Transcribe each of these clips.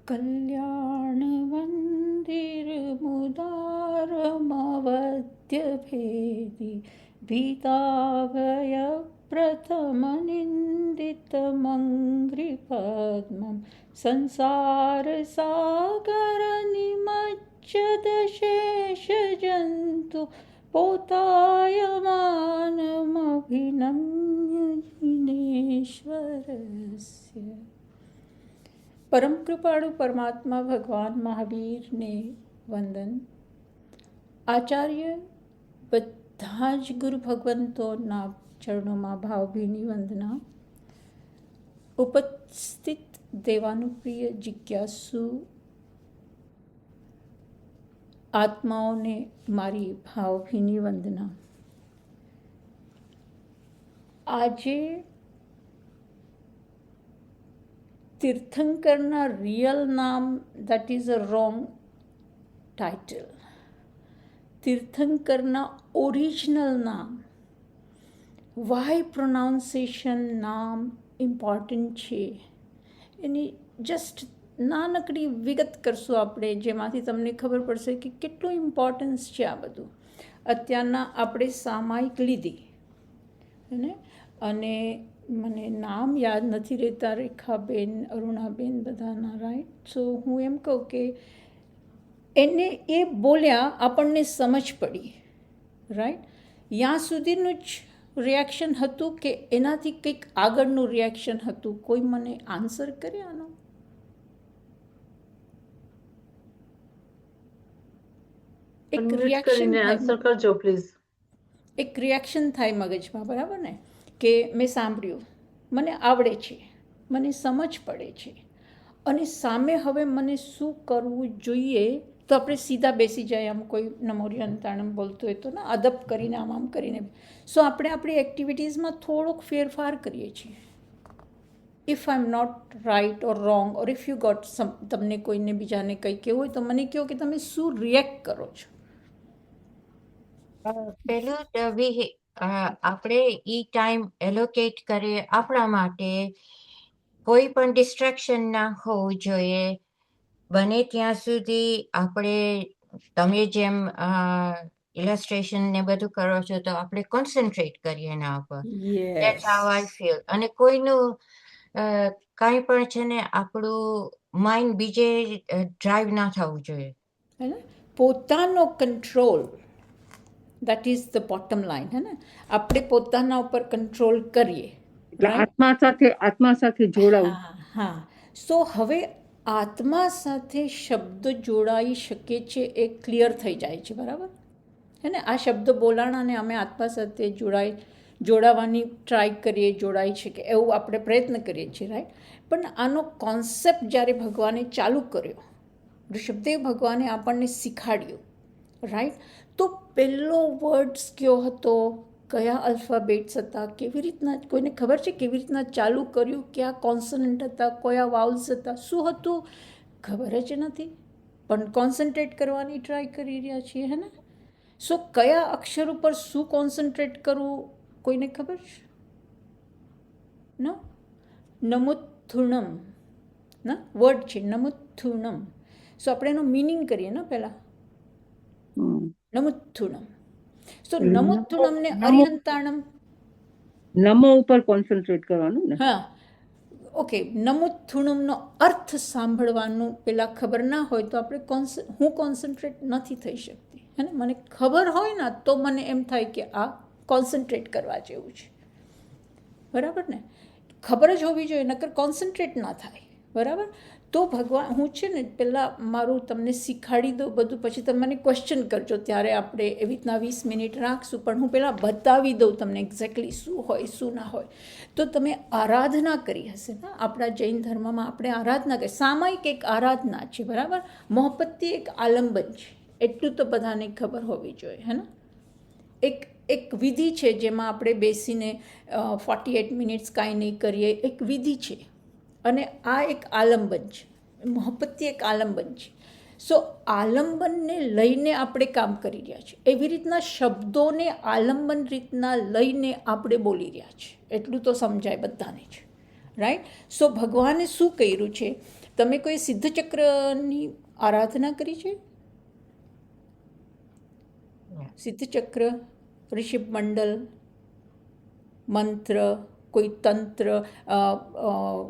कल्याणवन्दिरमुदारमवद्यभेदि भीताभयप्रथमनिन्दितमङ्घ्रिपद्मं संसारसागरनिमज्जदशेषजन्तु पोतायमानमभिनम्य जिनेश्वरस्य। પરમ કૃપાળુ પરમાત્મા ભગવાન મહાવીરને વંદન. આચાર્ય બધા જ ગુરુ ભગવંતોના ચરણોમાં ભાવભીની વંદના. ઉપસ્થિત દેવાનુપ્રિય જિજ્ઞાસુ આત્માઓને મારી ભાવભીની વંદના. આજે તીર્થંકરના રિયલ નામ, that is a wrong title. તીર્થંકરના ઓરિજિનલ નામ, વાય પ્રોનાઉન્સિએશન નામ ઇમ્પોર્ટન્ટ છે એની જસ્ટ નાનકડી વિગત કરશું આપણે, જેમાંથી તમને ખબર પડશે કે કેટલું ઇમ્પોર્ટન્સ છે આ બધું. અત્યારના આપણે સામાયિક લીધી અને મને નામ યાદ નથી રહેતા, રેખાબેન, અરુણાબેન, બધાના, રાઈટ. સો હું એમ કહું કે એને એ બોલ્યા આપણને સમજ પડી, રાઈટ. ત્યાં સુધીનું જ રિએક્શન હતું કે એનાથી કંઈક આગળનું રિએક્શન હતું? કોઈ મને આન્સર કરે આનો? એક રિએક્શન થાય મગજમાં, બરાબર ને? કે મેં સાંભળ્યું, મને આવડે છે, મને સમજ પડે છે, અને સામે હવે મને શું કરવું જોઈએ? તો આપણે સીધા બેસી જાય, આમ કોઈ નમોરિયંતાણમ બોલતો હોય તો ના અદબ કરીને આમ કરીને. સો આપણે આપણી એક્ટિવિટીઝમાં થોડોક ફેરફાર કરીએ છીએ. If I am not right or wrong, or if you got તમને કોઈને બીજાને કંઈ કહેવું હોય તો મને કહો કે તમે શું રિએક્ટ કરો છો. પેલું આપણે ઈ ટાઈમ એલોકેટ કરીએ આપણા માટે. કોઈ પણ ડિસ્ટ્રેક્શન ના હોવું જોઈએ. બને ત્યાં સુધી આપણે, તમે જેમ ઇલસ્ટ્રેશન ને બધું કરો છો, તો આપણે કોન્સન્ટ્રેટ કરીએ એના ઉપર. That's how I feel. અને કોઈનું કાંઈ પણ છે ને, આપણું માઇન્ડ બીજે ડ્રાઈવ ના થવું જોઈએ. પોતાનો control, that is the bottom line. હે ને, આપણે પોતાના ઉપર કંટ્રોલ કરીએ, આત્મા સાથે જોડાવું. હા. સો હવે આત્મા સાથે શબ્દ જોડાઈ શકે છે, એ ક્લિયર થઈ જાય છે, બરાબર? હે ને, આ શબ્દ બોલાણાને અમે આત્મા સાથે જોડાવાની ટ્રાય કરીએ, જોડાઈ શકે એવું આપણે પ્રયત્ન કરીએ છીએ, રાઈટ. પણ આનો કોન્સેપ્ટ જ્યારે ભગવાને ચાલુ કર્યો, ઋષભદેવ ભગવાને આપણને શીખાડ્યું, રાઈટ. તો પહેલો વર્ડ્સ કયો હતો, કયા અલ્ફાબેટ્સ હતા, કેવી રીતના, કોઈને ખબર છે કેવી રીતના ચાલુ કર્યું? કયા કોન્સનન્ટ હતા, કયા વાઉલ્સ હતા, શું હતું? ખબર જ નથી, પણ કોન્સન્ટ્રેટ કરવાની ટ્રાય કરી રહ્યા છીએ, હે ને. સો કયા અક્ષર ઉપર શું કોન્સન્ટ્રેટ કરવું, કોઈને ખબર છે? નમુથુણમ ના વર્ડ છે, નમુથુણમ. સો આપણે એનો મિનિંગ કરીએ ને પહેલાં. નમુથુણમ. સો નમુથુણમ ને અરિહંતાણમ, નમો ઉપર કોન્સન્ટ્રેટ કરવાનું ને. હા, ઓકે. નમુથુણમનો અર્થ સાંભળવાનું પહેલાં ખબર ના હોય તો આપણે હું કોન્સન્ટ્રેટ નથી થઈ શકતી. હે ને, મને ખબર હોય ને તો મને એમ થાય કે આ કોન્સન્ટ્રેટ કરવા જેવું છે, બરાબર ને? ખબર જ હોવી જોઈએ, નકર કોન્સન્ટ્રેટ ના થાય, બરાબર? તો ભગવાન, હું છે ને પહેલાં મારું તમને શીખાડી દઉં બધું, પછી તમે મને ક્વેશ્ચન કરજો, ત્યારે આપણે એવી રીતના 20 મિનિટ રાખશું. પણ હું પહેલાં બતાવી દઉં તમને એક્ઝેક્ટલી શું હોય, શું ના હોય. તો તમે આરાધના કરી હશે ને, આપણા જૈન ધર્મમાં આપણે આરાધના કરી, સામાયિક એક આરાધના છે, બરાબર? મોહબ્બતી એક આલંબન છે, એટલું તો બધાને ખબર હોવી જોઈએ, હે ને. એક વિધિ છે જેમાં આપણે બેસીને 48 મિનિટ્સ કાંઈ નહીં કરીએ, એક વિધિ છે. અને આ એક આલંબન છે, મોહબ્બતી એક આલંબન છે. સો આલંબનને લઈને આપણે કામ કરી રહ્યા છીએ. એવી રીતના શબ્દોને આલંબન રીતના લઈને આપણે બોલી રહ્યા છીએ, એટલું તો સમજાય બધાને જ, રાઈટ. સો ભગવાને શું કર્યું છે? તમે કોઈ સિદ્ધચક્રની આરાધના કરી છે? સિદ્ધચક્ર, ઋષભ મંડલ, મંત્ર, કોઈ તંત્ર,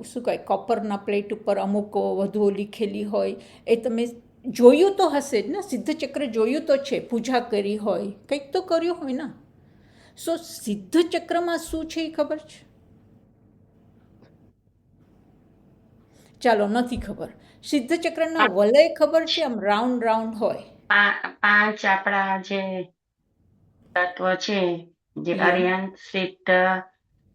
શું કહે, કોપરના પ્લેટ ઉપર અમુક વધુઓ લીખેલી હોય, એ તમે જોયું તો હશે જ ને? સિદ્ધચક્ર જોયું તો છે, પૂજા કરી હોય, કંઈક તો કર્યું હોય ને. સો સિદ્ધચક્રમાં શું છે એ ખબર છે? ચાલો, નથી ખબર. સિદ્ધચક્રના વલય ખબર છે? આમ રાઉન્ડ રાઉન્ડ હોય. પાંચ આપણા જે તત્વ છે, જે Yeah. અરિહંત, સિદ્ધ,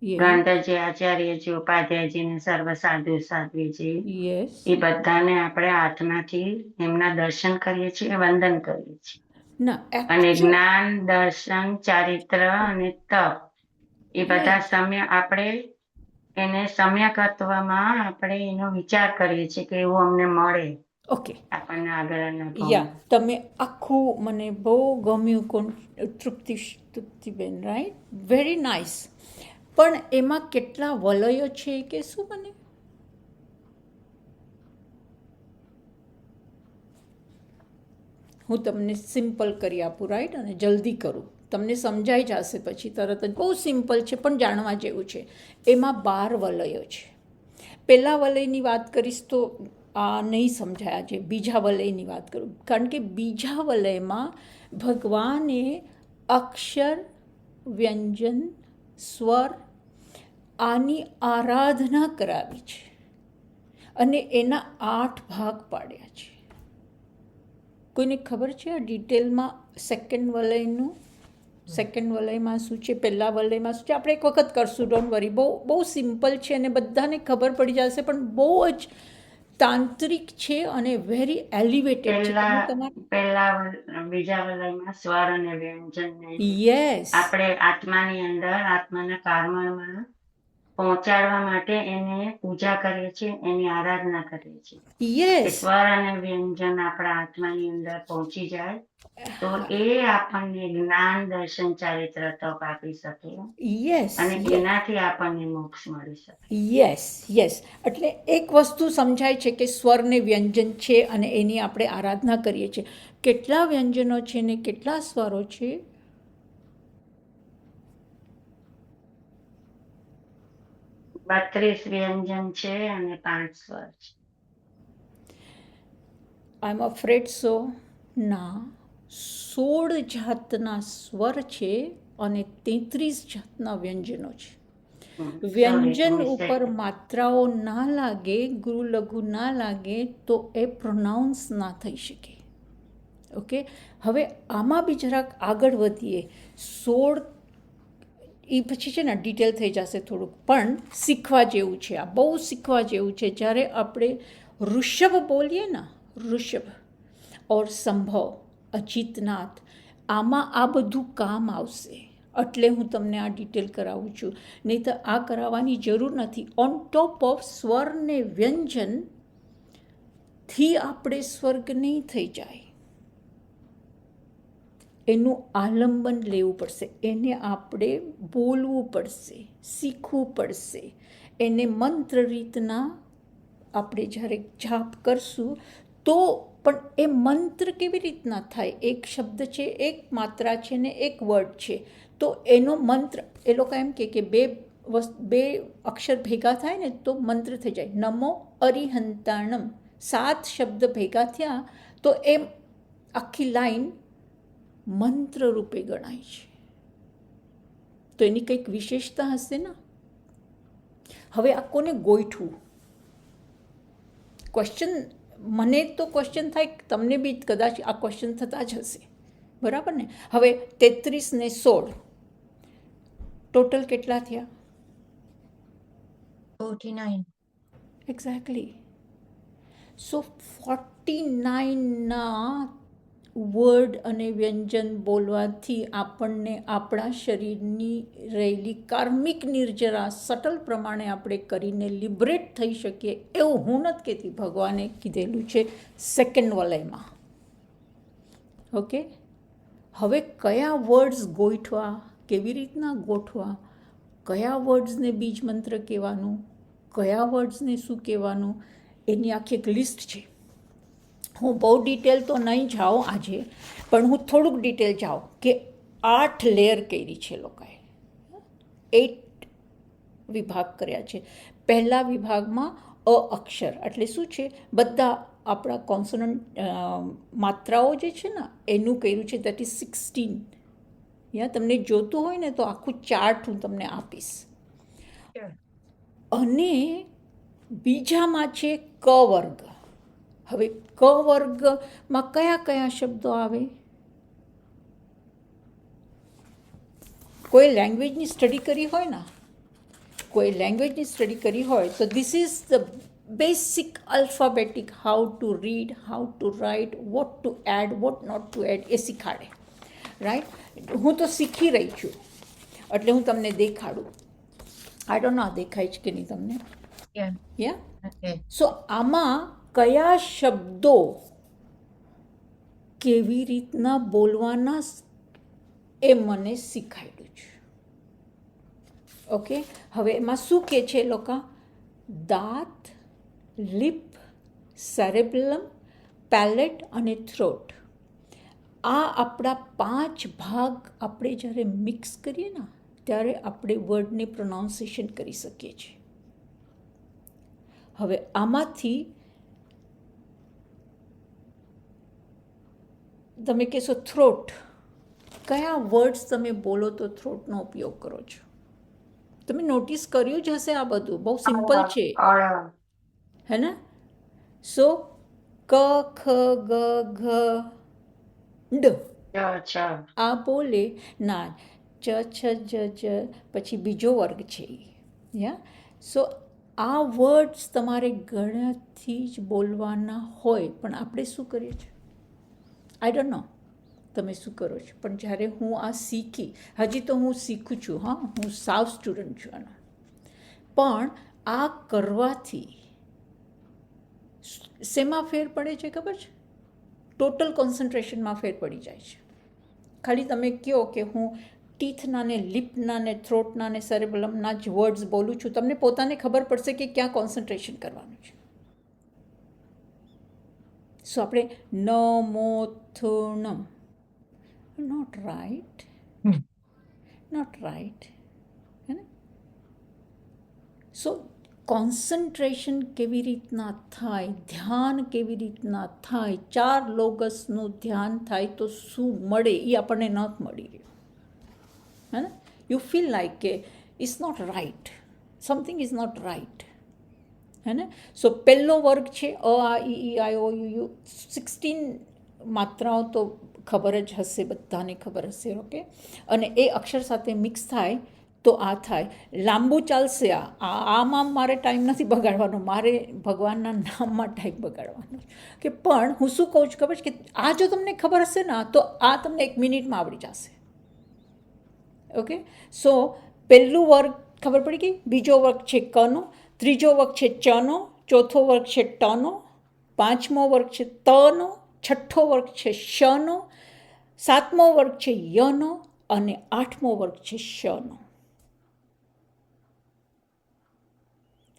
ગાંધાજી, આચાર્યજી, ઉપાધ્યાયજી ને સર્વ સાધુ સાધ્વીજી, યસ. એ બધાને આપણે હાથમાંથી એમના દર્શન કરીએ છીએ, વંદન કરીએ છીએ. ના, અને actual- જ્ઞાન, દર્શન, ચારિત્ર અને તપ એ બધા સમ્ય આપણે એને સમ્યકત્વમાં આપણે એનો વિચાર કરીએ છીએ કે એવું અમને મળે ઓકે. આપણને આગળના યા, તમે આખું, મને બહુ ગમ્યું તૃપ્તિબેન, રાઈટ? Very nice. પણ એમાં કેટલા વલયો છે કે શું? મને હું તમને સિમ્પલ કરી આપું, રાઈટ? અને જલ્દી કરું, તમને સમજાઈ જશે પછી તરત જ. બહુ સિમ્પલ છે પણ જાણવા જેવું છે. એમાં 12 વલયો છે. પહેલા વલયની વાત કરીશ તો આ નહીં સમજાય આજે. બીજા વલયની વાત કરું, કારણ કે બીજા વલયમાં ભગવાને અક્ષર, વ્યંજન, સ્વર આની આરાધના કરાવી છે અને એના 8 ભાગ પાડ્યા છે. કોઈને ખબર છે આ ડિટેલમાં સેકન્ડ વલયનું? સેકન્ડ વલયમાં શું છે, પહેલા વલયમાં શું છે? આપણે એક વખત કરશું, ડોન્ટ વરી. બહુ સિમ્પલ છે અને બધાને ખબર પડી જશે, પણ બહુ જ તાંત્રિક છે અને વેરી એલિવેટેડ છે. પહેલા બીજા વલયમાં સ્વર અને વ્યંજન ને યસ, આપણે આત્માની અંદર આત્માના કારણમાં પહોંચાડવા માટે એને પૂજા કરીએ છીએ, એની આરાધના કરીએ છીએ. યસ, સ્વર અને વ્યંજન આપણા આત્માની અંદર પહોંચી જાય તો એ આપણને જ્ઞાન, દર્શન, ચારિત્ર, તપ આપી શકે યસ, અને એનાથી આપણને મોક્ષ મળી શકે. Yes, yes. એટલે એક વસ્તુ સમજાય છે કે સ્વર ને વ્યંજન છે અને એની આપણે આરાધના કરીએ છીએ. કેટલા વ્યંજનો છે ને કેટલા સ્વરો છે? 32 વ્યંજન છે અને 5 સ્વર છે. આઈ એમ અફ્રેડ સો ના 16 જાતના સ્વર છે અને 33 જાતના વ્યંજનો છે. વ્યંજન ઉપર માત્રાઓ ના લાગે, ગુરુ લઘુ ના લાગે તો એ પ્રોનાઉન્સ ના થઈ શકે. ઓકે, હવે આમાં બી જરાક આગળ વધીએ. 16 એ પછી છે ને ડિટેલ થઈ જશે થોડુંક, પણ શીખવા જેવું છે. આ બહુ શીખવા જેવું છે. જ્યારે આપણે ઋષભ બોલીએ ને, ઋષભ ઓર સંભવ, અજીતનાથ, આમાં આ બધું કામ આવશે. એટલે હું તમને આ ડિટેલ કરાવું છું, નહીં તો આ કરાવવાની જરૂર નથી. ઓન ટોપ ઓફ સ્વર ને વ્યંજનથી આપણે સ્વર્ગ નહીં થઈ જાય. એનું આલંબન લેવું પડશે, એને આપણે બોલવું પડશે, શીખવું પડશે. એને મંત્ર રીતના આપણે જ્યારે જાપ કરશું તો, પણ એ મંત્ર કેવી રીતના થાય? એક શબ્દ છે, એક માત્રા છે ને એક વર્ડ છે, તો એનો મંત્ર, એ લોકો એમ કે બે અક્ષર ભેગા થાય ને તો મંત્ર થઈ જાય. નમો અરિહંતાણમ, 7 શબ્દ ભેગા થયા તો એમ આખી લાઈન મંત્ર રૂપે ગણાય છે. તો એની કંઈક વિશેષતા હશે ને. હવે આ કોને ગોઈઠવું? ક્વેશ્ચન, મને તો ક્વેશ્ચન થાય, તમને બી કદાચ આ ક્વેશ્ચન થતા જ હશે, બરાબર ને? હવે 33 ને 16 ટોટલ કેટલા થયા? 49. એક્ઝેક્ટલી. સો 49ના વર્ડ અને વ્યંજન બોલવાથી આપણને આપણા શરીરની રહેલી કાર્મિક નિર્જરા સટલ પ્રમાણે આપણે કરીને લિબરેટ થઈ શકીએ, એવું હું નથી કહેતી, ભગવાને કીધેલું છે સેકન્ડ વલયમાં. ઓકે, હવે કયા વર્ડ્સ ગોઠવા, કેવી રીતના ગોઠવા, કયા વર્ડ્સને બીજ મંત્ર કહેવાનું, કયા વર્ડ્સને શું કહેવાનું, એની આખી એક લિસ્ટ છે. હું બહુ ડિટેલ તો નહીં જાઉં આજે, પણ હું થોડુંક ડિટેલ જાઉં કે 8 લેયર કરી છે લોકોએ, 8 વિભાગ કર્યા છે. પહેલા વિભાગમાં અ અક્ષર એટલે શું છે, બધા આપણા કોન્સોનન્ટ માત્રાઓ જે છે ને એનું કર્યું છે, દેટ ઇઝ 16. તમને જોતું હોય ને તો આખું ચાર્ટ હું તમને આપીશ. અને બીજામાં છે ક વર્ગ. હવે ક વર્ગમાં કયા કયા શબ્દો આવે? કોઈ લેંગ્વેજની સ્ટડી કરી હોય ને, કોઈ લેંગ્વેજની સ્ટડી કરી હોય તો this is the basic alphabetic, how to read, how to write, what to add, what not to add, એ શીખાડે. રાઈટ? હું તો શીખી રહી છું, એટલે હું તમને દેખાડું. આઈ ડોન્ટ નો આ દેખાય છે કે નહીં તમને? યા Okay. સો આમાં કયા શબ્દો કેવી રીતના બોલવાના એ મને શીખાડ્યું છે. ઓકે, હવે એમાં શું કહે છે લોકો? દાંત, લિપ, સેરેબ્રમ, પેલેટ અને થ્રોટ. આ આપણા 5 ભાગ આપણે જ્યારે મિક્સ કરીએ ને ત્યારે આપણે વર્ડને પ્રોનાઉન્સિએશન કરી શકીએ છીએ. હવે આમાંથી તમે કહેશો થ્રોટ, કયા વર્ડ્સ તમે બોલો તો થ્રોટનો ઉપયોગ કરો છો? તમે નોટિસ કર્યું જ હશે, આ બધું બહુ સિમ્પલ છે, હે ને? સો ક, ખ, ગ, ઘ, ડ આ બોલે ના, ચ, છ, જ, જ, પછી બીજો વર્ગ છે. યા સો આ વર્ડ્સ તમારે ગળાથી જ બોલવાના હોય, પણ આપણે શું કરીએ છીએ? આઈ ડોન્ટ નો તમે શું કરો છો, પણ જ્યારે હું આ શીખી, હજી તો હું શીખું છું, હા, હું સાવ સ્ટુડન્ટ છું આનો, પણ આ કરવાથી શેમાં ફેર પડે છે ખબર છે? ટોટલ કોન્સન્ટ્રેશનમાં ફેર પડી જાય છે. ખાલી તમે કહો કે હું ટીથના ને લિપના ને થ્રોટના ને સેરેબ્રમના જ વર્ડ્સ બોલું છું, તમને પોતાને ખબર પડશે કે ક્યાં કોન્સન્ટ્રેશન કરવાનું છે. સો આપણે નમોથુણમ, નોટ રાઈટ, નોટ રાઈટ, હે ને? સો કોન્સન્ટ્રેશન કેવી રીતના થાય, ધ્યાન કેવી રીતના થાય, 4 લોગસનું ધ્યાન થાય તો શું મળે એ આપણને નથી મળી રહ્યું, હે ને? યુ ફીલ લાઈક કે it's not right, something is not right, હે ને? સો પહેલો વર્ગ છે અ આ ઈ આઈ ઓ યુ, 16 માત્રાઓ તો ખબર જ હશે, બધાને ખબર હશે. ઓકે, અને એ અક્ષર સાથે મિક્સ થાય તો આ થાય. લાંબુ ચાલશે આમાં મારે ટાઈમ નથી બગાડવાનો, મારે ભગવાનના નામમાં ટાઈમ બગાડવાનો કે, પણ હું શું કહું છું ખબર છે કે આ જો તમને ખબર હશે ને તો આ તમને 1 મિનિટમાં આવડી જશે. ઓકે, સો પહેલું વર્ગ ખબર પડી ગઈ, બીજો વર્ગ છે કનો, ત્રીજો વર્ગ છે ચનો, ચોથો વર્ગ છે ટનો, પાંચમો વર્ગ છે તનો, છઠ્ઠો વર્ગ છે શનો, સાતમો વર્ગ છે યનો અને આઠમો વર્ગ છે શનો.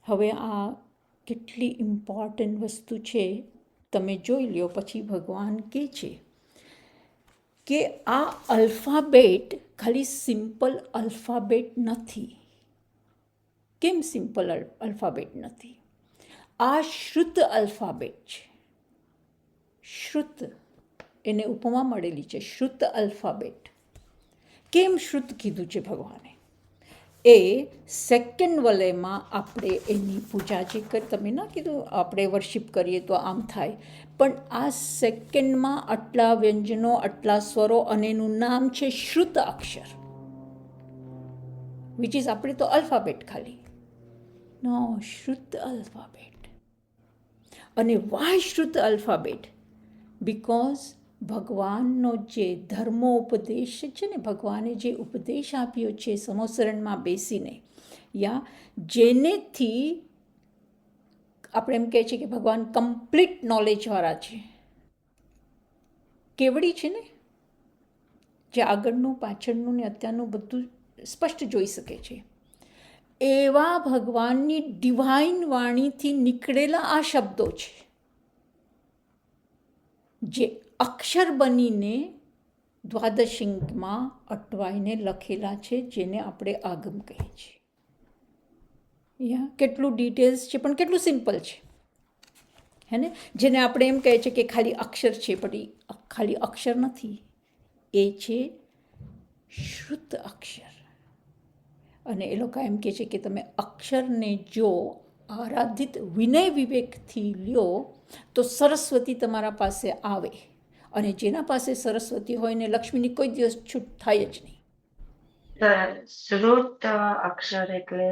હવે આ કેટલી ઇમ્પોર્ટન્ટ વસ્તુ છે તમે જોઈ લ્યો. પછી ભગવાન કહે છે કે આ અલ્ફાબેટ ખાલી સિમ્પલ અલ્ફાબેટ નથી. કેમ સિમ્પલ અલ્ફાબેટ નથી? આ શ્રુત અલ્ફાબેટ છે. શ્રુત, એને ઉપમા મળેલી છે, શ્રુત અલ્ફાબેટ. કેમ શ્રુત કીધું છે ભગવાને? એ સેકન્ડ વલયમાં આપણે એની પૂજા જે કરી, તમે ના કીધું આપણે વર્શિપ કરીએ તો આમ થાય, પણ આ સેકન્ડમાં આટલા વ્યંજનો, આટલા સ્વરો અને એનું નામ છે શ્રુત અક્ષર, વિચ ઇઝ આપણે તો અલ્ફાબેટ ખાલી. નો, શ્રુત અલ્ફાબેટ. અને વાય શ્રુત અલ્ફાબેટ? બિકોઝ ભગવાનનો જે ધર્મોપદેશ છે ને, ભગવાને જે ઉપદેશ આપ્યો છે સમોસરણમાં બેસીને, યા જેનેથી આપણે એમ કહે છે કે ભગવાન કમ્પ્લીટ નોલેજવાળા છે, કેવડી છે ને, જે આગળનું પાછળનું ને અત્યારનું બધું સ્પષ્ટ જોઈ શકે છે. એવા ભગવાનની ડિવાઇન વાણીથી નીકળેલા આ શબ્દો છે જે અક્ષર બનીને દ્વાદશિંગમાં અટવાઈને લખેલા છે, જેને આપણે આગમ કહીએ છીએ. કેટલું ડિટેલ્સ છે પણ કેટલું સિમ્પલ છે, હે ને? જેને આપણે એમ કહીએ છીએ કે ખાલી અક્ષર છે, પણ એ ખાલી અક્ષર નથી, એ છે શુદ્ધ અક્ષર. અને એ લોકો એમ કહે છે કે તમે અક્ષરને જો આરાધિત વિનય વિવેકથી લ્યો તો સરસ્વતી તમારા પાસે આવે, અને જેના પાસે સરસ્વતી હોય ને લક્ષ્મીની કોઈ દિવસ છૂટ થાય જ નહીં. શ્રુત અક્ષર એટલે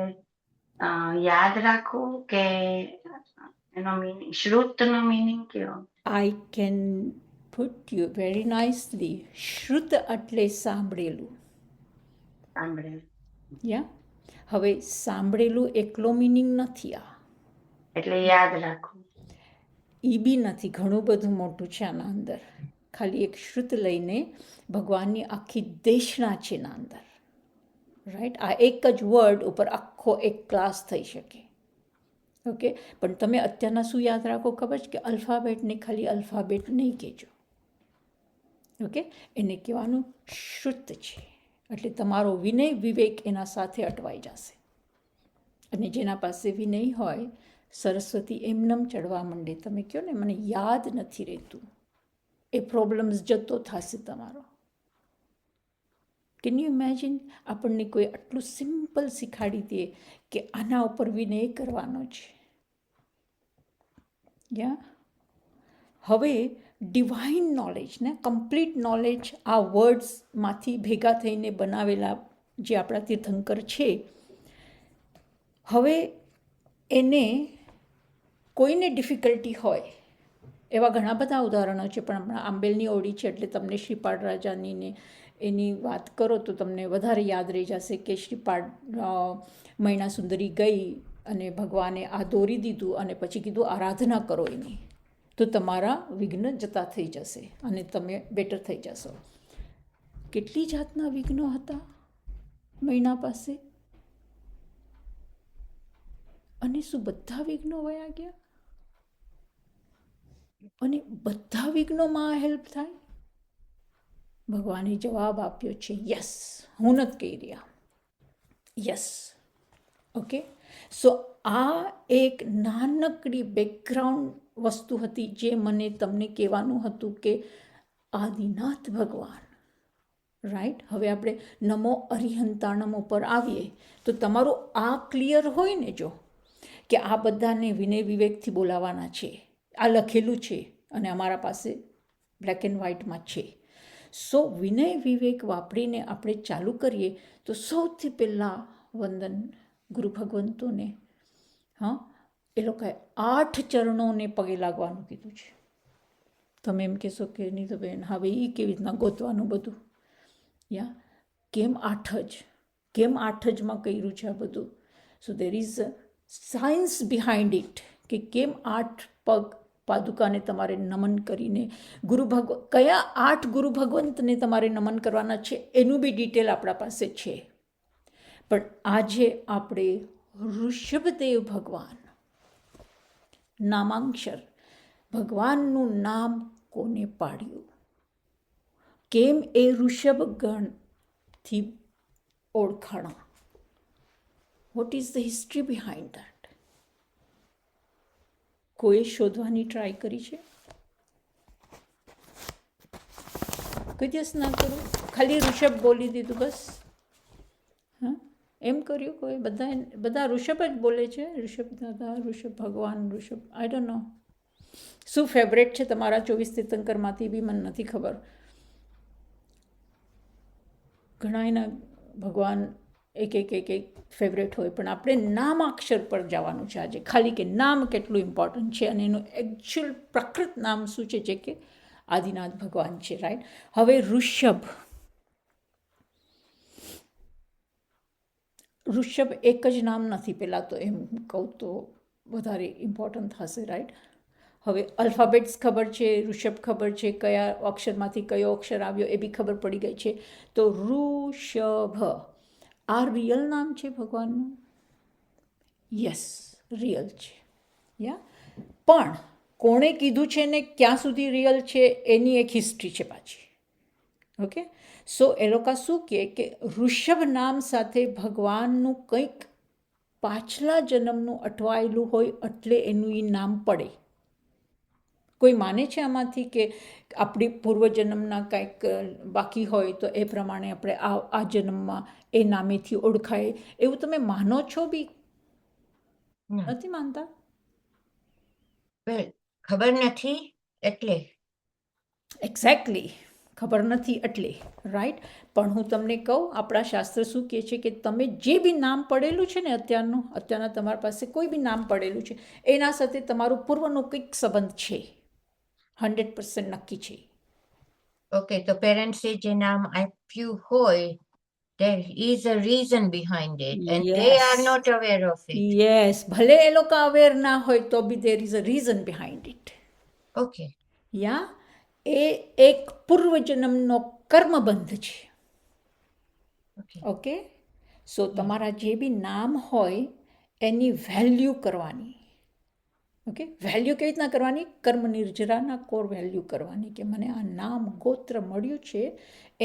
યાદ રાખવું કે એનો મિનિંગ, શ્રુતનો મિનિંગ કેવો? I can put you very nicely. શ્રુત એટલે સાંભળેલું. સાંભળે હવે સાંભળેલું એકલો મિનિંગ નથી, આ એટલે યાદ રાખવું. એ બી નથી, ઘણું બધું મોટું છે આના અંદર. ખાલી એક શ્રુત લઈને ભગવાનની આખી દેશના છે એના અંદર, રાઈટ? આ એક જ વર્ડ ઉપર આખો એક ક્લાસ થઈ શકે. ઓકે, પણ તમે અત્યારના શું યાદ રાખો ખબર છે કે અલ્ફાબેટને ખાલી અલ્ફાબેટ નહીં કહેજો. ઓકે, એને કહેવાનું શ્રુત છે. એટલે તમારો વિનય વિવેક એના સાથે અટવાઈ જશે. અને જેના પાસે વિનય હોય, સરસ્વતી એમનેમ ચડવા માંડે. તમે કહો ને મને યાદ નથી રહેતું, એ પ્રોબ્લેમ્સ જતો થશે તમારો. Can you imagine? આપણને કોઈ આટલું સિમ્પલ શીખાડી દે કે આના ઉપર વિનય કરવાનો છે. હવે ડિવાઇન નોલેજ ને કમ્પ્લીટ નોલેજ આ વર્ડ્સમાંથી ભેગા થઈને બનાવેલા જે આપણા તીર્થંકર છે, હવે એને કોઈને ડિફિકલ્ટી હોય એવા ઘણા બધા ઉદાહરણો છે. પણ હમણાં આંબેલની ઓળી છે એટલે તમને શ્રીપાદ રાજાની ને એની વાત કરો તો તમને વધારે યાદ રહી જશે કે શ્રીપાદ મૈણા સુંદરી ગઈ અને ભગવાને આ દોરી દીધું અને પછી કીધું આરાધના કરો એની, તો તમારા વિઘ્ન જતા થઈ જશે અને તમે બેટર થઈ જશો. કેટલી જાતના વિઘ્નો હતા મૈણા પાસે, અને શું બધા વિઘ્નો વયા ગયા? અને બધા વિઘ્નોમાં હેલ્પ થાય. ભગવાને જવાબ આપ્યો છે યસ. હું નથી કહી રહ્યા, યસ. ઓકે, સો આ એક નાનકડી બેકગ્રાઉન્ડ વસ્તુ હતી જે મને તમને કહેવાનું હતું કે આદિનાથ ભગવાન, રાઈટ? હવે આપણે નમો અરિહંતાણમ ઉપર આવીએ તો તમારું આ ક્લિયર હોય ને, જો કે આ બધાને વિનય વિવેકથી બોલાવાના છે, આ લખેલું છે અને અમારા પાસે બ્લેક એન્ડ વ્હાઇટમાં છે. સો વિનય વિવેક વાપરીને આપણે ચાલુ કરીએ તો સૌથી પહેલાં વંદન ગુરુ ભગવંતોને. એ લોકોએ 8 ચરણોને પગે લાગવાનું કીધું છે. તમે એમ કહેશો કે નહીં તો બેન હવે એ કેવી રીતના ગોતવાનું બધું? કેમ 8 જ? કેમ 8 જમાં કર્યું છે આ બધું? So there is a science behind it કે કેમ 8 પગ પાદુકાને તમારે નમન કરીને કયા 8 ગુરુ ભગવંતને તમારે નમન કરવાના છે એનું બી ડિટેલ આપણા પાસે છે. પણ આજે આપણે ઋષભદેવ ભગવાન નામાંક્ષર ભગવાનનું નામ કોને પાડ્યું, કેમ એ ઋષભ ગણથી ઓળખાણા, what is the history behind that? કોઈ શોધવાની ટ્રાય કરી છે? કોઈ દિવસ ના કરું, ખાલી ઋષભ બોલી દીધું બસ. એમ કર્યું કોઈ? બધા ઋષભ જ બોલે છે, ઋષભ દાદા, ઋષભ ભગવાન, ઋષભ. આઈ ડોન્ટ નો શું ફેવરેટ છે તમારા 24 તીર્થંકરમાંથી બી મને નથી ખબર. ઘણા એના ભગવાન એક ફેવરેટ હોય, પણ આપણે નામાક્ષર પર જવાનું છે આજે. ખાલી કે નામ કેટલું ઇમ્પોર્ટન્ટ છે અને એનું એકચ્યુઅલ પ્રકૃત નામ શું છે, જે કે આદિનાથ ભગવાન છે, રાઈટ? હવે ઋષભ એક જ નામ નથી, પહેલાં તો એમ કહું તો વધારે ઇમ્પોર્ટન્ટ થશે, રાઈટ? હવે અલ્ફાબેટ્સ ખબર છે, ઋષભ ખબર છે, કયા અક્ષરમાંથી કયો અક્ષર આવ્યો એ બી ખબર પડી ગઈ છે. તો ઋષભ આ રિયલ નામ છે ભગવાનનું? યસ રિયલ છે યા પણ કોણે કીધું છે ને ક્યાં સુધી રિયલ છે એની એક હિસ્ટ્રી છે પાછી. ઓકે, સો એ લોકો શું કહે કે ઋષભ નામ સાથે ભગવાનનું કંઈક પાછલા જન્મનું અટવાયેલું હોય એટલે એનું એ નામ પડે. કોઈ માને છે આમાંથી કે આપણી પૂર્વજન્મના કંઈક બાકી હોય તો એ પ્રમાણે આપણે આ જન્મમાં એ નામેથી ઓળખાય, એવું તમે માનો છો બી? ના. નથી માનતા? વેલ, ખબર નથી એટલે. એક્ઝેક્ટલી, ખબર નથી એટલે રાઈટ. પણ હું તમને કહું, આપણા શાસ્ત્ર શું કહે છે કે તમે જે બી નામ પડેલું છે ને અત્યારના તમારી પાસે કોઈ બી નામ પડેલું છે એના સાથે તમારું પૂર્વનો કંઈક સંબંધ છે, 100% નક્કી છે. ઓકે, તો પેરેન્ટ્સે જે નામ આપ્યું હોય, there is a reason behind it and they are Yes. not aware of it. Yes, ભલે એ લોકો અવેર ના હોય તો બી there is a reason behind it. Okay. યા એ એક પૂર્વજન્મનો કર્મબંધ છે. Okay. ઓકે, સો તમારા જે બી નામ હોય એની વેલ્યુ કરવાની. ઓકે, વેલ્યુ કેવી રીતના કરવાની? કર્મ નિર્જરાના કોર વેલ્યુ કરવાની કે મને આ નામ ગોત્ર મળ્યું છે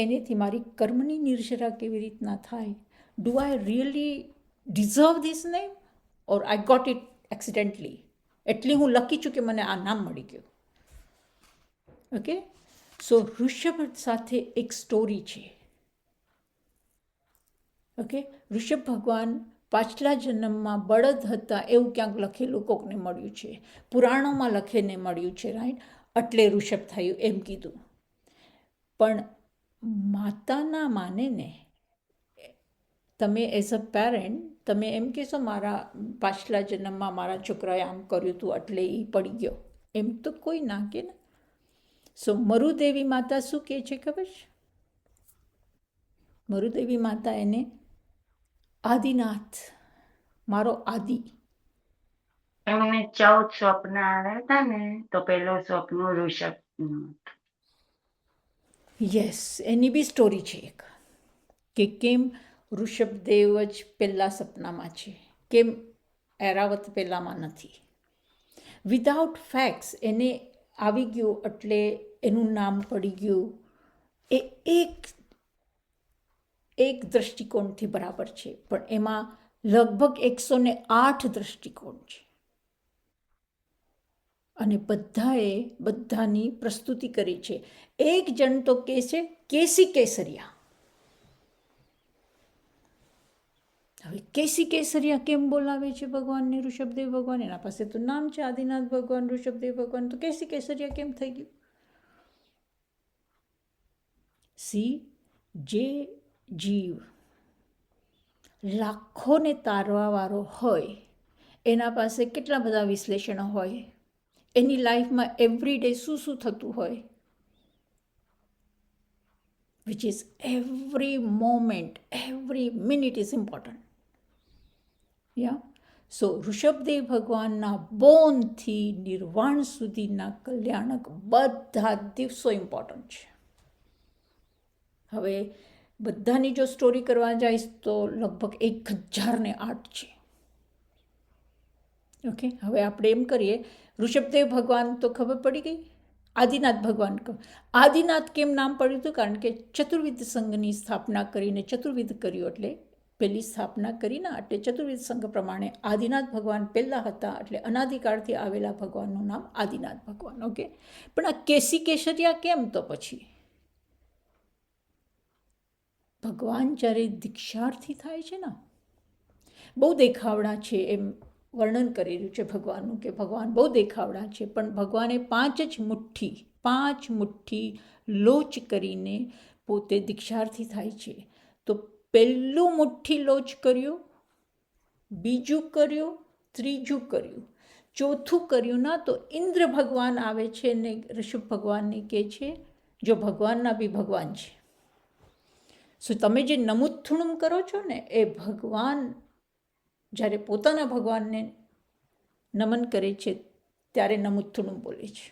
એનેથી મારી કર્મની નિર્જરા કેવી રીતના થાય. Do I really deserve this name or I got it accidentally? એટલી હું લખી છું કે મને આ નામ મળી ગયું. ઓકે, સો ઋષભ સાથે એક સ્ટોરી છે. ઓકે, ઋષભ ભગવાન પાછલા જન્મમાં બળદ હતા એવું ક્યાંક લખેલું કોકને મળ્યું છે, પુરાણોમાં લખીને મળ્યું છે રાઈટ, એટલે ઋષભ થયું એમ કીધું. પણ માતાના માને ને તમે એઝ અ પેરેન્ટ તમે એમ કહેશો મારા પાછલા જન્મમાં મારા છોકરાએ આમ કર્યું હતું એટલે એ પડી ગયો, એમ તો કોઈ ના કે ને. સો મરુદેવી માતા શું કહે છે ખબર છે? મરુદેવી માતા એને આદિનાથ, મારો આદિ. એમને 14 સ્વપ્ન આવ્યા હતા ને, તો પેલું સ્વપ્ન ઋષભનું. યસ, એની બી સ્ટોરી છે એક કે કેમ ઋષભદેવ જ પહેલા સપનામાં છે, કેમ એરાવત પહેલામાં નથી. વિધાઉટ ફેક્ટ્સ એને આવી ગયું એટલે એનું નામ પડી ગયું. એ એક દૃષ્ટિકોણથી બરાબર છે, પણ એમાં લગભગ 108 દૃષ્ટિકોણ છે અને બધાની પ્રસ્તુતિ કરી છે. એક જણ તો કહે છે કેસી કેસરિયા. હવે કેસી કેસરિયા કેમ બોલાવે છે ભગવાનને ઋષભદેવ ભગવાન? એના પાસે તો નામ છે આદિનાથ ભગવાન, ઋષભદેવ ભગવાન, તો કેસી કેસરિયા કેમ થઈ ગયું? જે જીવ લાખોને તારવાવાળો હોય એના પાસે કેટલા બધા વિશ્લેષણો હોય, એની લાઈફમાં એવરી ડે શું થતું હોય, which is every moment, every minute is important. Yeah so Rishabhdev ભગવાનના બોર્નથી નિર્વાણ સુધીના કલ્યાણક બધા દિવસો ઇમ્પોર્ટન્ટ છે. હવે બધાની જો સ્ટોરી કરવા જઈશ તો લગભગ 1008 છે. ઓકે, હવે આપણે એમ કરીએ, ઋષભદેવ ભગવાન તો ખબર પડી ગઈ. આદિનાથ ભગવાન, આદિનાથ કેમ નામ પડ્યું હતું? કારણ કે ચતુર્વિધ સંઘની સ્થાપના કરીને ચતુર્વિધ કર્યું, એટલે પહેલી સ્થાપના કરીને એટલે ચતુર્વિધ સંઘ પ્રમાણે આદિનાથ ભગવાન પહેલાં હતા, એટલે અનાદિકાળથી આવેલા ભગવાનનું નામ આદિનાથ ભગવાન. ઓકે, પણ આ કેસી કેસરિયા કેમ? તો પછી ભગવાન જ્યારે દીક્ષાર્થી થાય છે ને, બહુ દેખાવડા છે એમ વર્ણન કરેલું છે ભગવાનનું કે ભગવાન બહુ દેખાવડા છે, પણ ભગવાને 5 મુઠ્ઠી લોચ કરીને પોતે દીક્ષાર્થી થાય છે. તો પહેલું મુઠ્ઠી લોચ કર્યું, બીજું કર્યું, ત્રીજું કર્યું, ચોથું કર્યું ના તો ઇન્દ્ર ભગવાન આવે છે ને ઋષભ ભગવાનને કહે છે જો ભગવાનના બી ભગવાન છે. સો તમે જે નમુથુણુમ કરો છો ને એ ભગવાન જ્યારે પોતાના ભગવાનને નમન કરે છે ત્યારે નમુથુણુમ બોલે છે.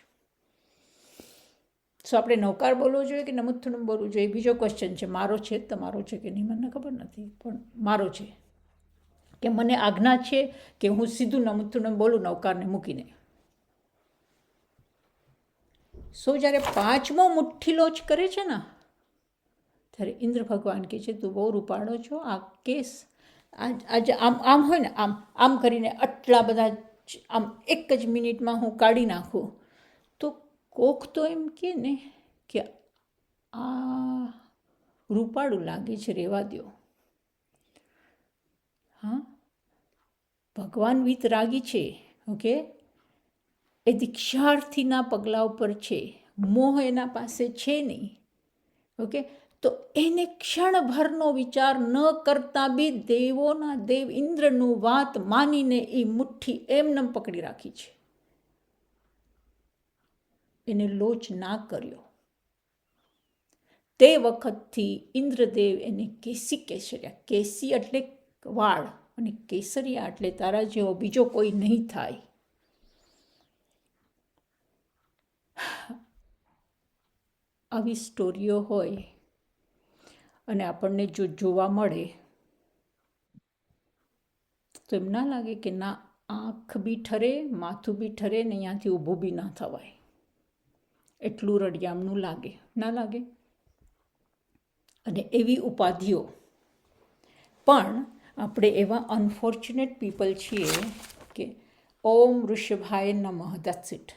સો આપણે નવકાર બોલવો જોઈએ કે નમુથુણુમ બોલવું જોઈએ બીજો ક્વેશ્ચન છે. મારો છે તમારો છે કે નહીં મને ખબર નથી, પણ મારો છે. કે મને આજ્ઞા છે કે હું સીધું નમુથુણમ બોલું નૌકારને મૂકીને. સો જ્યારે પાંચમો મુઠ્ઠી લોચ કરે છે ને ત્યારે ઇન્દ્ર ભગવાન કહે છે તું બહુ રૂપાળો છો, આ કેસ આજે આમ હોય ને આમ કરીને આટલા બધા આમ એક જ મિનિટમાં હું કાઢી નાખું. તો કોક તો એમ કે ને કે આ રૂપાળું લાગે છે, રહેવા દો. હા, ભગવાન વિતરાગી છે. ઓકે, એ દીક્ષાર્થીના પગલા ઉપર છે, મોહ એના પાસે છે નહીં. ઓકે, તો એને ક્ષણભરનો વિચાર ન કરતા બી દેવોના દેવ ઇન્દ્રનું વાત માનીને એ મુઠ્ઠી એમનેમ પકડી રાખી છે. એને લોચ ના કર્યો. તે વખતથી ઇન્દ્રદેવ એને કેસી કેસર્યા, કેસી એટલે વાળ અને કેસરિયા એટલે તારા જેવો બીજો કોઈ નહીં થાય. આવી સ્ટોરીઓ હોય અને આપણને જો જોવા મળે તો એમ ના લાગે કે ના આંખ બી ઠરે, માથું બી ઠરે ને અહીંયાથી ઊભું બી ના થવાય, એટલું રડિયામણું લાગે, ના લાગે? અને એવી ઉપાધિઓ પણ આપણે એવા અનફોર્ચ્યુનેટ પીપલ છીએ કે ઓમ વૃષભાય નમઃ, ધેટ્સ ઇટ.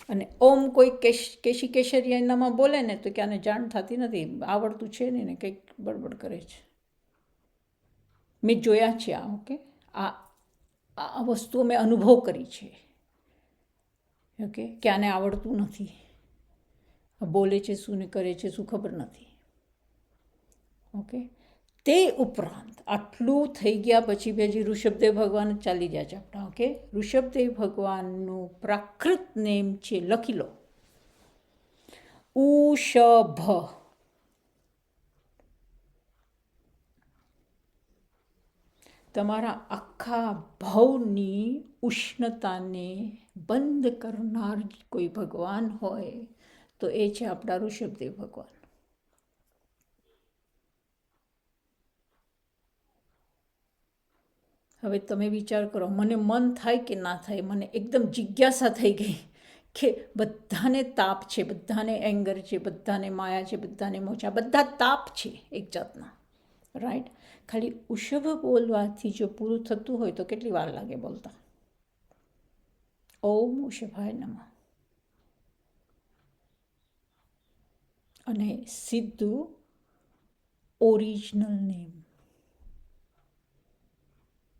અને ઓમ કોઈ કેશી કેશરિયા નમઃ બોલે ને તો કે આને જાણ થતી નથી, આવડતું છે ને કંઈક બડબડ કરે છે. મેં જોયા છે આ. ઓકે, આ વસ્તુઓ મેં અનુભવ કરી છે. ઓકે, કે આને આવડતું નથી, બોલે છે શું ને કરે છે શું ખબર નથી. ઓકે, તે ઉપરાંત આટલું થઈ ગયા પછી હજી ઋષભદેવ ભગવાન જ ચાલી ગયા છે આપણા. ઓકે, ઋષભદેવ ભગવાનનું પ્રાકૃત નેમ છે, લખી લો, ઉષભ. તમારા આખા ભવની ઉષ્ણતાને બંધ કરનાર કોઈ ભગવાન હોય તો એ છે આપણા ઋષભદેવ ભગવાન. હવે તમે વિચાર કરો, મને મન થાય કે ના થાય, મને એકદમ જિજ્ઞાસા થઈ ગઈ કે બધાને તાપ છે, બધાને એંગર છે, બધાને માયા છે, બધાને મોહ છે, બધા તાપ છે એક જાતના, રાઈટ? ખાલી ઉષભ બોલવાથી જો પૂરું થતું હોય તો કેટલી વાર લાગે બોલતા? ઓમ ઉષભાય નમઃ. અને સીધું ઓરિજિનલ નેમ,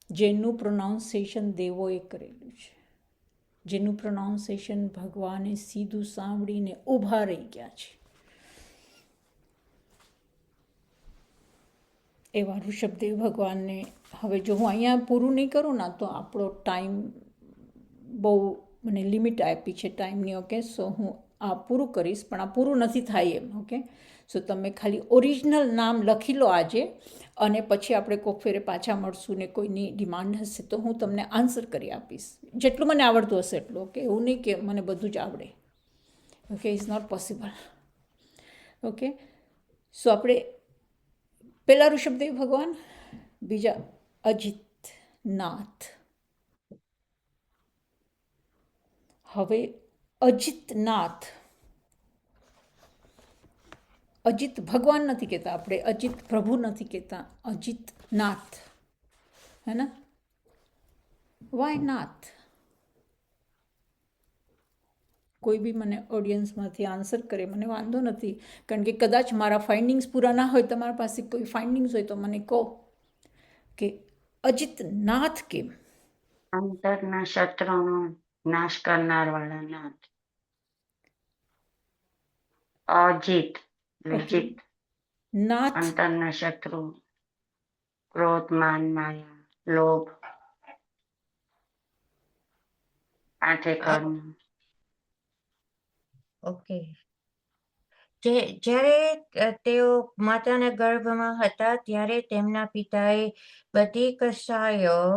જેનું પ્રોનાઉન્સિએશન દેવોએ કરેલું છે, જેનું પ્રોનાઉન્સિએશન ભગવાને સીધું સાંભળીને ઊભા રહી ગયા છે, એવા ઋષભદેવ ભગવાનને. હવે જો હું અહીંયા પૂરું નહીં કરું ને તો આપણો ટાઈમ બહુ મને લિમિટ આપી છે ટાઈમની. ઓકે, સો હું આ પૂરું કરીશ, પણ આ પૂરું નથી થાય એમ. ઓકે, સો તમે ખાલી ઓરિજિનલ નામ લખી લો આજે, અને પછી આપણે કોક ફેરે પાછા મળશું ને કોઈની ડિમાન્ડ હશે તો હું તમને આન્સર કરી આપીશ, જેટલું મને આવડતું હશે એટલું. ઓકે, એવું નહીં કે મને બધું જ આવડે. Okay, is not possible. Okay, so આપણે પહેલા ઋષભદેવ ભગવાન, બીજા અજિતનાથ. હવે અજિતનાથ, અજિત ભગવાન નથી કહેતા આપણે, અજિત પ્રભુ નથી કહેતા, અજિતનાથ, હે ને? વાય નાથ? કોઈ બી મને ઓડિયન્સમાંથી આન્સર કરે, મને વાંધો નથી, કારણ કે કદાચ મારા ફાઇન્ડિંગ્સ પૂરા ના હોય, તમારા પાસે કોઈ ફાઇન્ડિંગ્સ હોય તો મને કહો કે અજિતનાથ કેમ? અંતરના શત્રુનો નાશ કરનાર વાળા નાથ. અજીત એટલે Okay. જીત, નાથ, અંતરના શત્રુ, ક્રોધ, માન, માયા, લોભ, આઠે કર્મ. ઓકે. જ્યારે તેઓ માતાના ગર્ભમાં હતા ત્યારે તેમના પિતાએ બધી કસાયો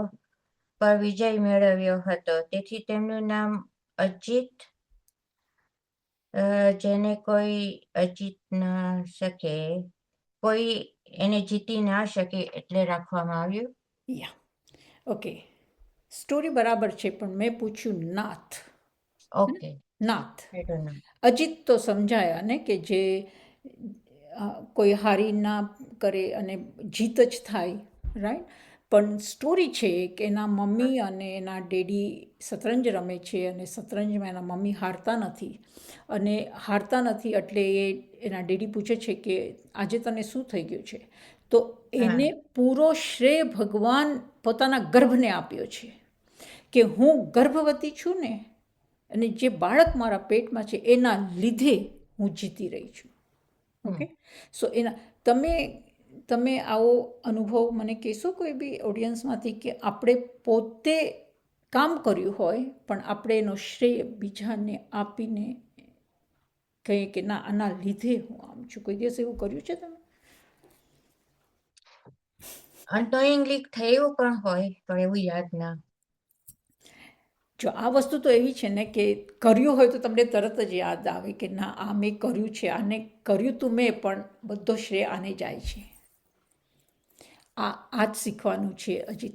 પર વિજય મેળવ્યો હતો, તેથી તેમનું નામ અજિત, જેને કોઈ અજીત ન શકે કોઈ એને જીતી ના શકે એટલે રાખવામાં આવ્યું. યા ઓકે, સ્ટોરી બરાબર છે, પણ મેં પૂછ્યું Nath. Okay, Nath I don't know. Ajit તો સમજાયા ને કે જે કોઈ હારી ના કરે અને જીત જ થાય, રાઈટ. પણ સ્ટોરી છે કે એના મમ્મી અને એના ડેડી શતરંજ રમે છે અને શતરંજમાં એના મમ્મી હારતા નથી, અને હારતા નથી એટલે એના ડેડી પૂછે છે કે આજે તને શું થઈ ગયું છે, તો એને પૂરો શ્રેય ભગવાન પોતાના ગર્ભને આપ્યો છે કે હું ગર્ભવતી છું ને, અને જે બાળક મારા પેટમાં છે એના લીધે હું જીતી રહી છું. ઓકે, સો એના તમે આવો અનુભવ મને કહેશો કોઈ બી ઓડિયન્સમાંથી કે આપણે પોતે કામ કર્યું હોય પણ આપણે એનો શ્રેય બીજાને આપીને કહીએ કે ના આના લીધે હું આમ છું. કોઈ દિવસ એવું કર્યું છે તમે? અનનોઈંગલી થયું પણ હોય, પણ એવું યાદ ના. જો આ વસ્તુ તો એવી છે ને કે કર્યું હોય તો તમને તરત જ યાદ આવે કે ના આ મેં કર્યું છે, આને કર્યું તું મેં, પણ બધો શ્રેય આને જાય છે. આ જ શીખવાનું છે અજીત.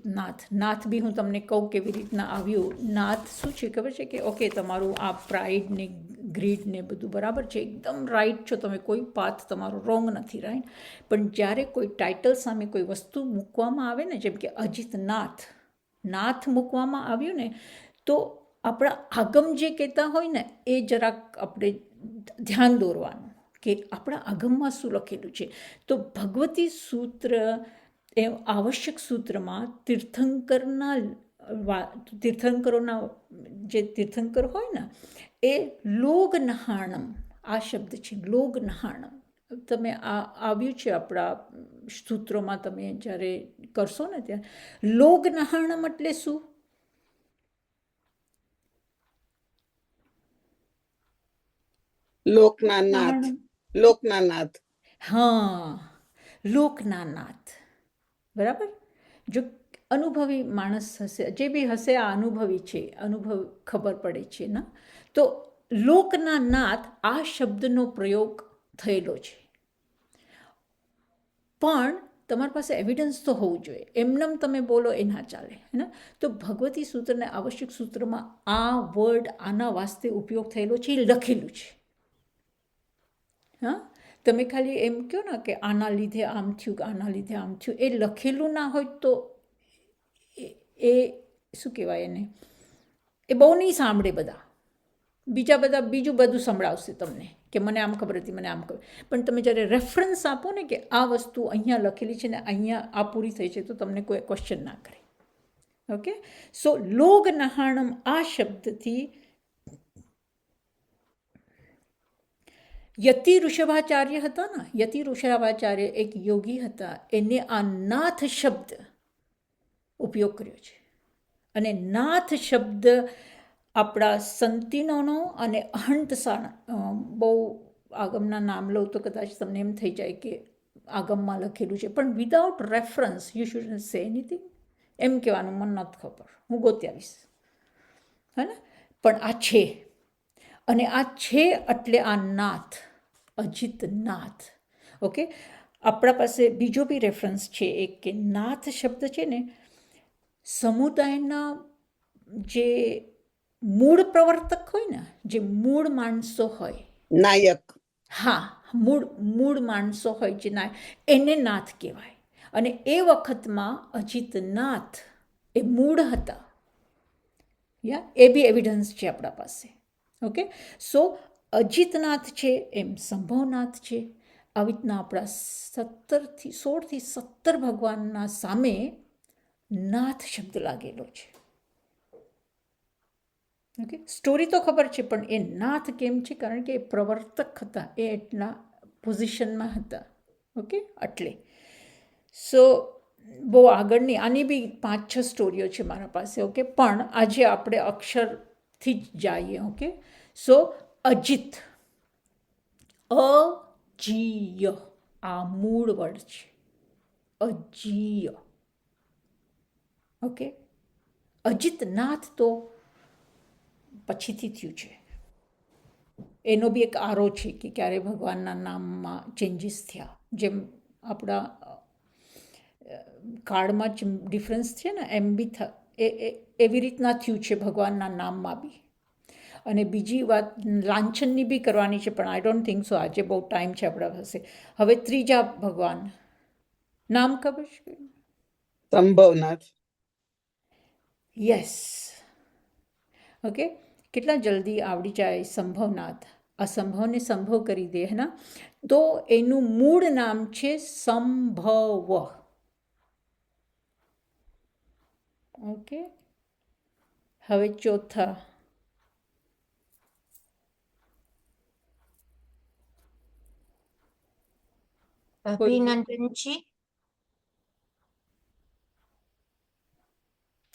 નાથ બી હું તમને કહું કેવી રીતના આવ્યું. નાથ શું છે ખબર છે કે ઓકે, તમારું આ પ્રાઇડ ને ગ્રીડ ને બધું બરાબર છે, એકદમ રાઈટ છો તમે, કોઈ પાથ તમારો રોંગ નથી, રાઈટ. પણ જ્યારે કોઈ ટાઇટલ સામે કોઈ વસ્તુ મૂકવામાં આવે ને, જેમ કે અજીત નાથ મૂકવામાં આવ્યું ને, તો આપણા આગમ જે કહેતા હોય ને એ જરાક આપણે ધ્યાન દોરવાનું કે આપણા આગમમાં શું લખેલું છે. તો ભગવતી સૂત્ર એ આવશ્યક સૂત્રમાં તીર્થંકરોના જે તીર્થંકર હોય ને એ લોગનહાણમ, આ શબ્દ છે લોગનહાણમ. તમે આ આવ્યું છે આપણા સૂત્રોમાં, તમે જ્યારે કરશો ને ત્યાં લોગનહાણમ એટલે શું? લોકના નાથ. હા, લોકના નાથ. બરાબર. જો અનુભવી માણસ હશે, જે બી હશે આ અનુભવી છે, અનુભવ ખબર પડે છે ના, તો લોકના નાથ આ શબ્દનો પ્રયોગ થયેલો છે. પણ તમારી પાસે એવિડન્સ તો હોવું જોઈએ, એમનેમ તમે બોલો એ ના ચાલે, હે ને. તો ભગવતી સૂત્રને આવશ્યક સૂત્રમાં આ વર્ડ આના વાસ્તે ઉપયોગ થયેલો છે, એ લખેલું છે. હા, તમે ખાલી એમ કહો ને કે આના લીધે આમ થયું, આના લીધે આમ થયું, એ લખેલું ના હોય તો એ શું કહેવાય એને, એ બહુ નહીં સાંભળે બધા. બીજું બધું સંભળાવશે તમને કે મને આમ ખબર હતી, મને આમ ખબર. પણ તમે જ્યારે રેફરન્સ આપો ને કે આ વસ્તુ અહીંયા લખેલી છે ને અહીંયા આ પૂરી થઈ છે, તો તમને કોઈ ક્વેશ્ચન ના કરે. ઓકે, સો લોગનહાણમ આ શબ્દથી યતિ ઋષભાચાર્ય હતા ને, યતિ ઋષભાચાર્ય એક યોગી હતા, એને આ નાથ શબ્દ ઉપયોગ કર્યો છે. અને નાથ શબ્દ આપણા સંતીનોનો અને બહુ આગમના નામ લઉં તો કદાચ તમને એમ થઈ જાય કે આગમમાં લખેલું છે, પણ without reference you should say anything. એમ કહેવાનું મને નથી ખબર, હું ગોતી આવીશ, હે ને. પણ આ છે, અને આ છે એટલે આ નાથ, અજીત નાથ. ઓકે, આપણા પાસે બીજો બી રેફરન્સ છે એક કે નાથ શબ્દ છે ને સમુદાયના જે મૂળ પ્રવર્તક હોય ને, જે મૂળ માણસો હોય, નાયક. હા, મૂળ માણસો હોય જે એને નાથ કહેવાય. અને એ વખતમાં અજીત નાથ એ મૂળ હતા. એ બી એવિડન્સ છે આપણા પાસે. ઓકે, સો અજીતનાથ છે એમ સંભવનાથ છે. આવી રીતના આપણા 16 થી 17 ભગવાનના સામે નાથ શબ્દ લાગેલો છે. ઓકે, સ્ટોરી તો ખબર છે, પણ એ નાથ કેમ છે? કારણ કે એ પ્રવર્તક હતા, એ એટલા પોઝિશનમાં હતા. ઓકે, એટલે સો બહુ આગળની આની બી 5-6 સ્ટોરીઓ છે મારા પાસે. ઓકે, પણ આજે આપણે અક્ષરથી જ જઈએ. ઓકે, સો અજીત, અજીય, આ મૂળ વર્ડ છે અજીય. ઓકે, અજીતનાથ તો પછીથી થયું છે. એનો બી એક આરો છે કે ક્યારે ભગવાનના નામમાં ચેન્જીસ થયા. જેમ આપણા કાર્ડમાં જ ડિફરન્સ છે ને એમ બી એવી રીતના થયું છે ભગવાનના નામમાં બી. અને બીજી વાત લાંછનની બી કરવાની છે, પણ આઈ ડોન્ટ થિંક સો આજે બહુ ટાઈમ છે આપણા પાસે. હવે ત્રીજા ભગવાન નામ ખબર છે? સંભવનાથ. Yes, okay. કેટલા જલ્દી આવડી જાય સંભવનાથ. અસંભવને સંભવ કરી દે હે ના. તો એનું મૂળ નામ છે સંભવ. ઓકે, હવે ચોથા અભિનંદનજી.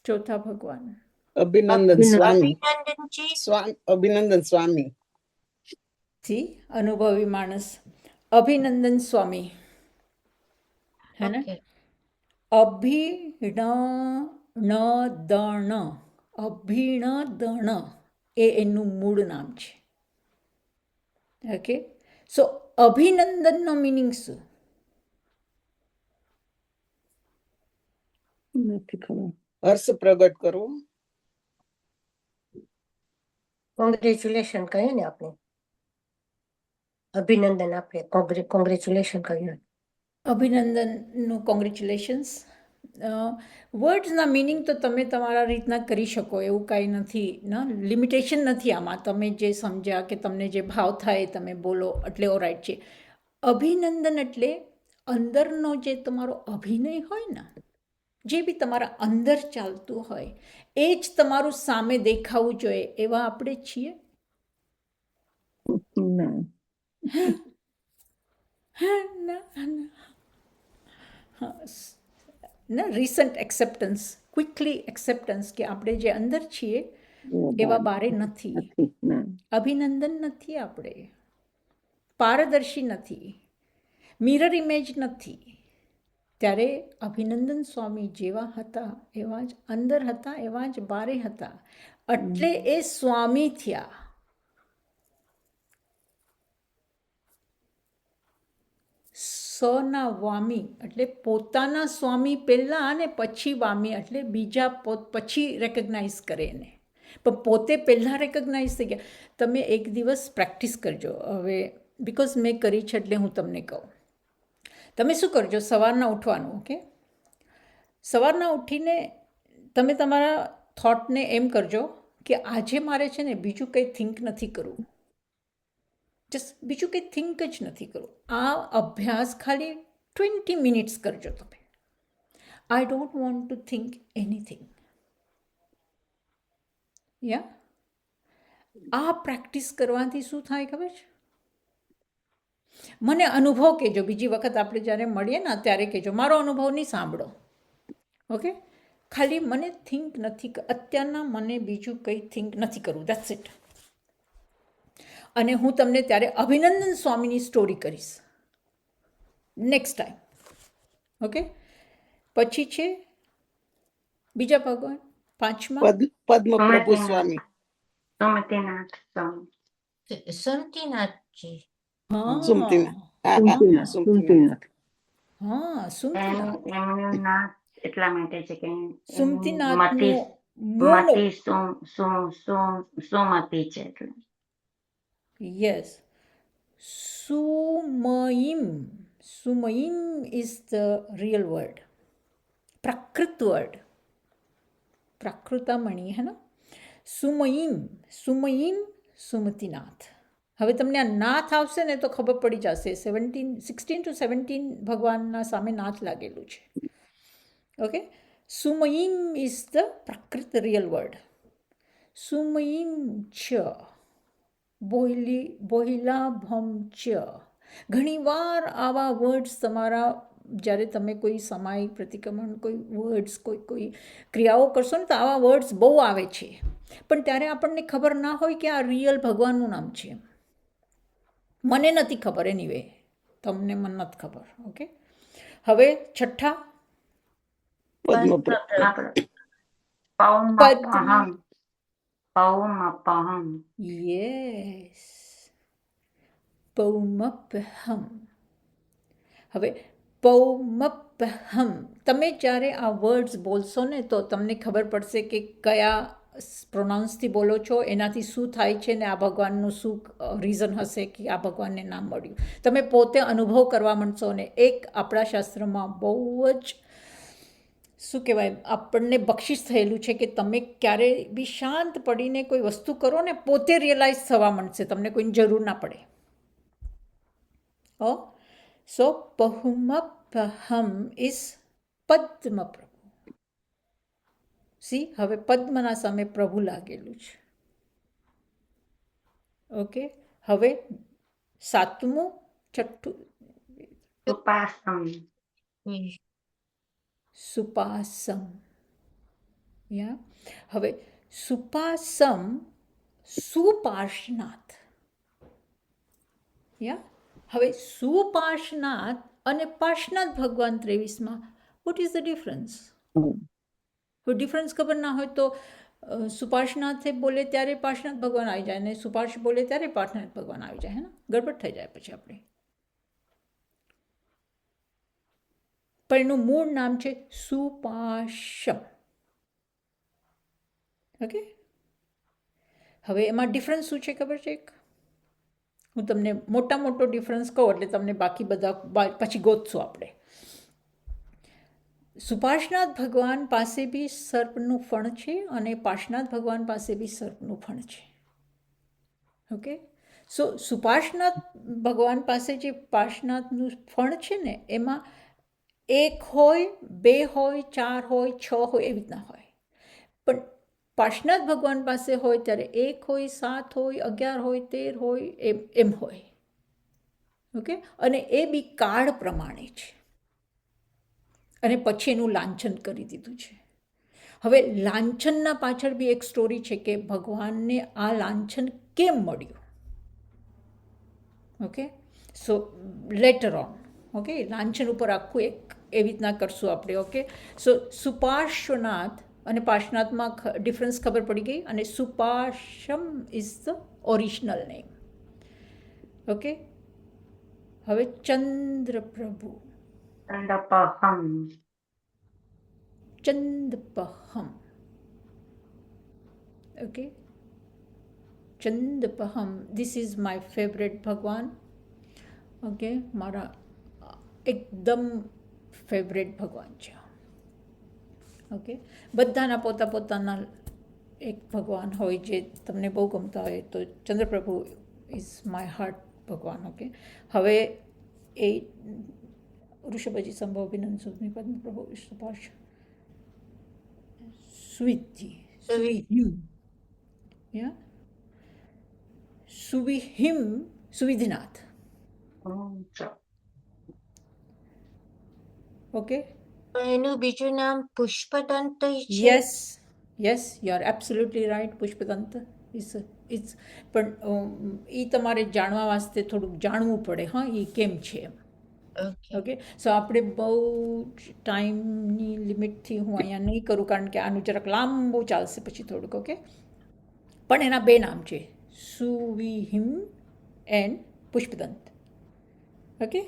ચોથા ભગવાન અભિનંદન સ્વામી. અભિનંદનજી. અભિનંદન સ્વામી. થી અનુભવી માણસ અભિનંદન સ્વામી હે ને. ઓકે. અભિણદણ એ એનું મૂળ નામ છે. ઓકે, સો અભિનંદનનો મિનિંગ શું? નથી ખબર. હર્ષ પ્રગટ કરવું. કોંગ્રેચ્યુલેશન કહીએ ને આપણે, અભિનંદન આપણે કોંગ્રેચ્યુલેશન કહીએ. અભિનંદનનું કોંગ્રેચ્યુલેશન્સ. વર્ડ્સના મિનિંગ તો તમે તમારા રીતના કરી શકો, એવું કાંઈ નથી ના, લિમિટેશન નથી આમાં. તમે જે સમજ્યા કે તમને જે ભાવ થાય એ તમે બોલો એટલે ઓરાઈટ છે. અભિનંદન એટલે અંદરનો જે તમારો અભિનય હોય ને, જે બી તમારા અંદર ચાલતું હોય એ જ તમારું સામે દેખાવું જોઈએ. એવા આપણે છીએ ના. ના. રિસન્ટ એક્સેપ્ટન્સ, ક્વિકલી એક્સેપ્ટન્સ કે આપણે જે અંદર છીએ એવા બારે નથી. નથી. ના. અભિનંદન નથી આપણે, પારદર્શી નથી, મિરર ઇમેજ નથી. ત્યારે અભિનંદન સ્વામી જેવા હતા એવા જ અંદર હતા, એવા જ બારે હતા, એટલે એ સ્વામી થયા. સના વામી એટલે પોતાના સ્વામી પહેલાં અને પછી વામી એટલે બીજા પછી રેકગ્નાઇઝ કરે એને, પણ પોતે પહેલાં રેકગ્નાઇઝ થઈ ગયા. તમે એક દિવસ પ્રેક્ટિસ કરજો હવે, બિકોઝ મેં કરી છે એટલે હું તમને કહું. તમે શું કરજો, સવારના ઉઠવાનું. ઓકે, સવારના ઉઠીને તમે તમારા થોટને એમ કરજો કે આજે મારે છે ને બીજું કંઈ થિંક નથી કરવું, જસ્ટ બીજું કંઈ થિંક જ નથી કરવું. આ અભ્યાસ ખાલી 20 મિનિટ્સ કરજો તમે. I don't want to think anything. Yeah, આ પ્રેક્ટિસ કરવાથી શું થાય ખબર છે? મને અનુભવ કહેજો, બીજી વખત આપણે જ્યારે મળીએ ને ત્યારે કહેજો, મારો અનુભવ નહીં સાંભળો. ઓકે, ખાલી મને થિંક નથી, અત્યારના મને બીજું કંઈ થિંક નથી કરવું, દેટ્સ ઇટ. અને હું તમને ત્યારે અભિનંદન સ્વામીની સ્ટોરી કરીશ નેક્સ્ટ ટાઈમ. ઓકે, પછી છે બીજા ભગવાન પાંચમા પદ્મ પ્રભુ સ્વામી. સુમતિનાથ સ્વામી. સુમતિનાથજી. હા સુમતીનાથ. હા, હા, સુમતીનાથ. સુમતીનાથ. હા, સુમતીનાથ. એમનું નામ એટલા માટે છે કે સુમતીનાથનું મૂળ સુમતિ છે એટલે. Yes, Sumayim. Sumayim is the real word, Prakrit word, પ્રાકૃતામણી હે ને. સુમયિમ, સુમયિમ સુમતિનાથ. હવે તમને આ નાથ આવશે ને તો ખબર પડી જશે. 16 to 17 ભગવાનના સામે નાથ લાગેલું છે. Okay, Sumayim is the Prakrit real word. Sumayim ચ બોહિલાભમ ચ. ઘણીવાર આવા વર્ડ્સ તમારા, જ્યારે તમે કોઈ સમાય પ્રતિક્રમણ, કોઈ વર્ડ્સ, કોઈ ક્રિયાઓ કરશો ને તો આવા વર્ડ્સ બહુ આવે છે, પણ ત્યારે આપણને ખબર ના હોય કે આ રિયલ ભગવાનનું નામ છે. મને નથી ખબર, એનીવે તમને મને નથી ખબર. ઓકે, હવે છઠ્ઠા પદ્મ આપણે પૌમપહમ. યસ, પૌમપહમ. હવે પૌમપહમ. તમે જ્યારે આ વર્ડ્સ બોલશો ને તો તમને ખબર પડશે કે કયા પ્રોનાઉન્સથી બોલો છો, એનાથી શું થાય છે ને આ ભગવાનનું શું રીઝન હશે કે આ ભગવાનને નામ મળ્યું. તમે પોતે અનુભવ કરવા માંડશો. ને એક આપણા શાસ્ત્રમાં બહુ જ શું કહેવાય આપણને બક્ષિસ થયેલું છે કે તમે ક્યારે બી શાંત પડીને કોઈ વસ્તુ કરો ને પોતે રિયલાઇઝ થવા માંડશે, તમને કોઈની જરૂર ના પડે. સો પહુમપહમ ઇઝ પદ્મ પ્રભુ. સી, હવે પદ્મના સામે પ્રભુ લાગેલું છે. ઓકે, હવે સાતમું છઠ્ઠું સુપાસમ. સુપાસમ. યા, હવે સુપાસમ સુપાર્શનાથ. યા, હવે સુપાર્શનાથ અને પાર્શનાથ ભગવાન 23માં વોટ ઇઝ ધ ડિફરન્સ? કોઈ ડિફરન્સ ખબર ના હોય તો સુપાર્શનાથે બોલે ત્યારે પાર્શનાથ ભગવાન આવી જાય ને સુપાર્શ બોલે ત્યારે પાર્શનાથ ભગવાન આવી જાય, હે ને? ગડબડ થઈ જાય પછી આપણે. પણ એનું મૂળ નામ છે સુપાશમ. ઓકે, હવે એમાં ડિફરન્સ શું છે ખબર છે? હું તમને મોટો ડિફરન્સ કહું એટલે તમને બાકી બધા પછી ગોતશું આપણે. સુપાર્શનાથ ભગવાન પાસે બી સર્પનું ફણ છે અને પાર્શનાથ ભગવાન પાસે બી સર્પનું ફણ છે. ઓકે, સો સુપાર્શનાથ ભગવાન પાસે જે પાર્શનાથનું ફણ છે ને એમાં 1 હોય, 2 હોય, 4 હોય, 6 હોય, એવી રીતના હોય. પણ પાર્શનાથ ભગવાન પાસે હોય ત્યારે 1 હોય, 7 હોય, 11 હોય, 13 હોય, એમ હોય. ઓકે, અને એ બી કાળ પ્રમાણે છે અને પછી એનું લાંછન કરી દીધું છે. હવે લાંછનના પાછળ બી એક સ્ટોરી છે કે ભગવાનને આ લાંછન કેમ મળ્યું. Okay, so later on. Okay, લાંછન ઉપર આખું એક એવી રીતના કરશું આપણે. ઓકે, સો સુપાર્શ્વનાથ અને પાર્શનાથમાં ડિફરન્સ ખબર પડી ગઈ અને Suparsham is the original name. Okay, હવે Chandraprabhu. Chandapaham. Chandapaham. Okay, Chandapaham. This is my favourite ભગવાન. ઓકે, મારા એકદમ ફેવરેટ ભગવાન છે. ઓકે, બધાના પોતાના એક ભગવાન હોય જે તમને બહુ ગમતા હોય, તો ચંદ્રપ્રભુ ઇઝ માય હાર્ટ ભગવાન. ઓકે, હવે એ ઋષભજી સંભવ અભિનંદન સુધની પદ્મપ્રભુ સુપાર્શ સુવિહિમ. યા, સુવિધિનાથ. ઓકે, એનું બીજું નામ પુષ્પદંત છે. Yes, you are absolutely right. Pushpadant is પણ એ તમારે જાણવા વાસ્તે થોડુંક જાણવું પડે. હા, એ કેમ છે એમ. ઓકે, સો આપણે બહુ ટાઈમની લિમિટથી હું અહીંયા નહીં કરું કારણ કે આનું જરાક લાંબુ ચાલશે પછી થોડુંક. ઓકે, પણ એના 2 નામ છે, સુવિહિમ એન્ડ પુષ્પદંત. ઓકે,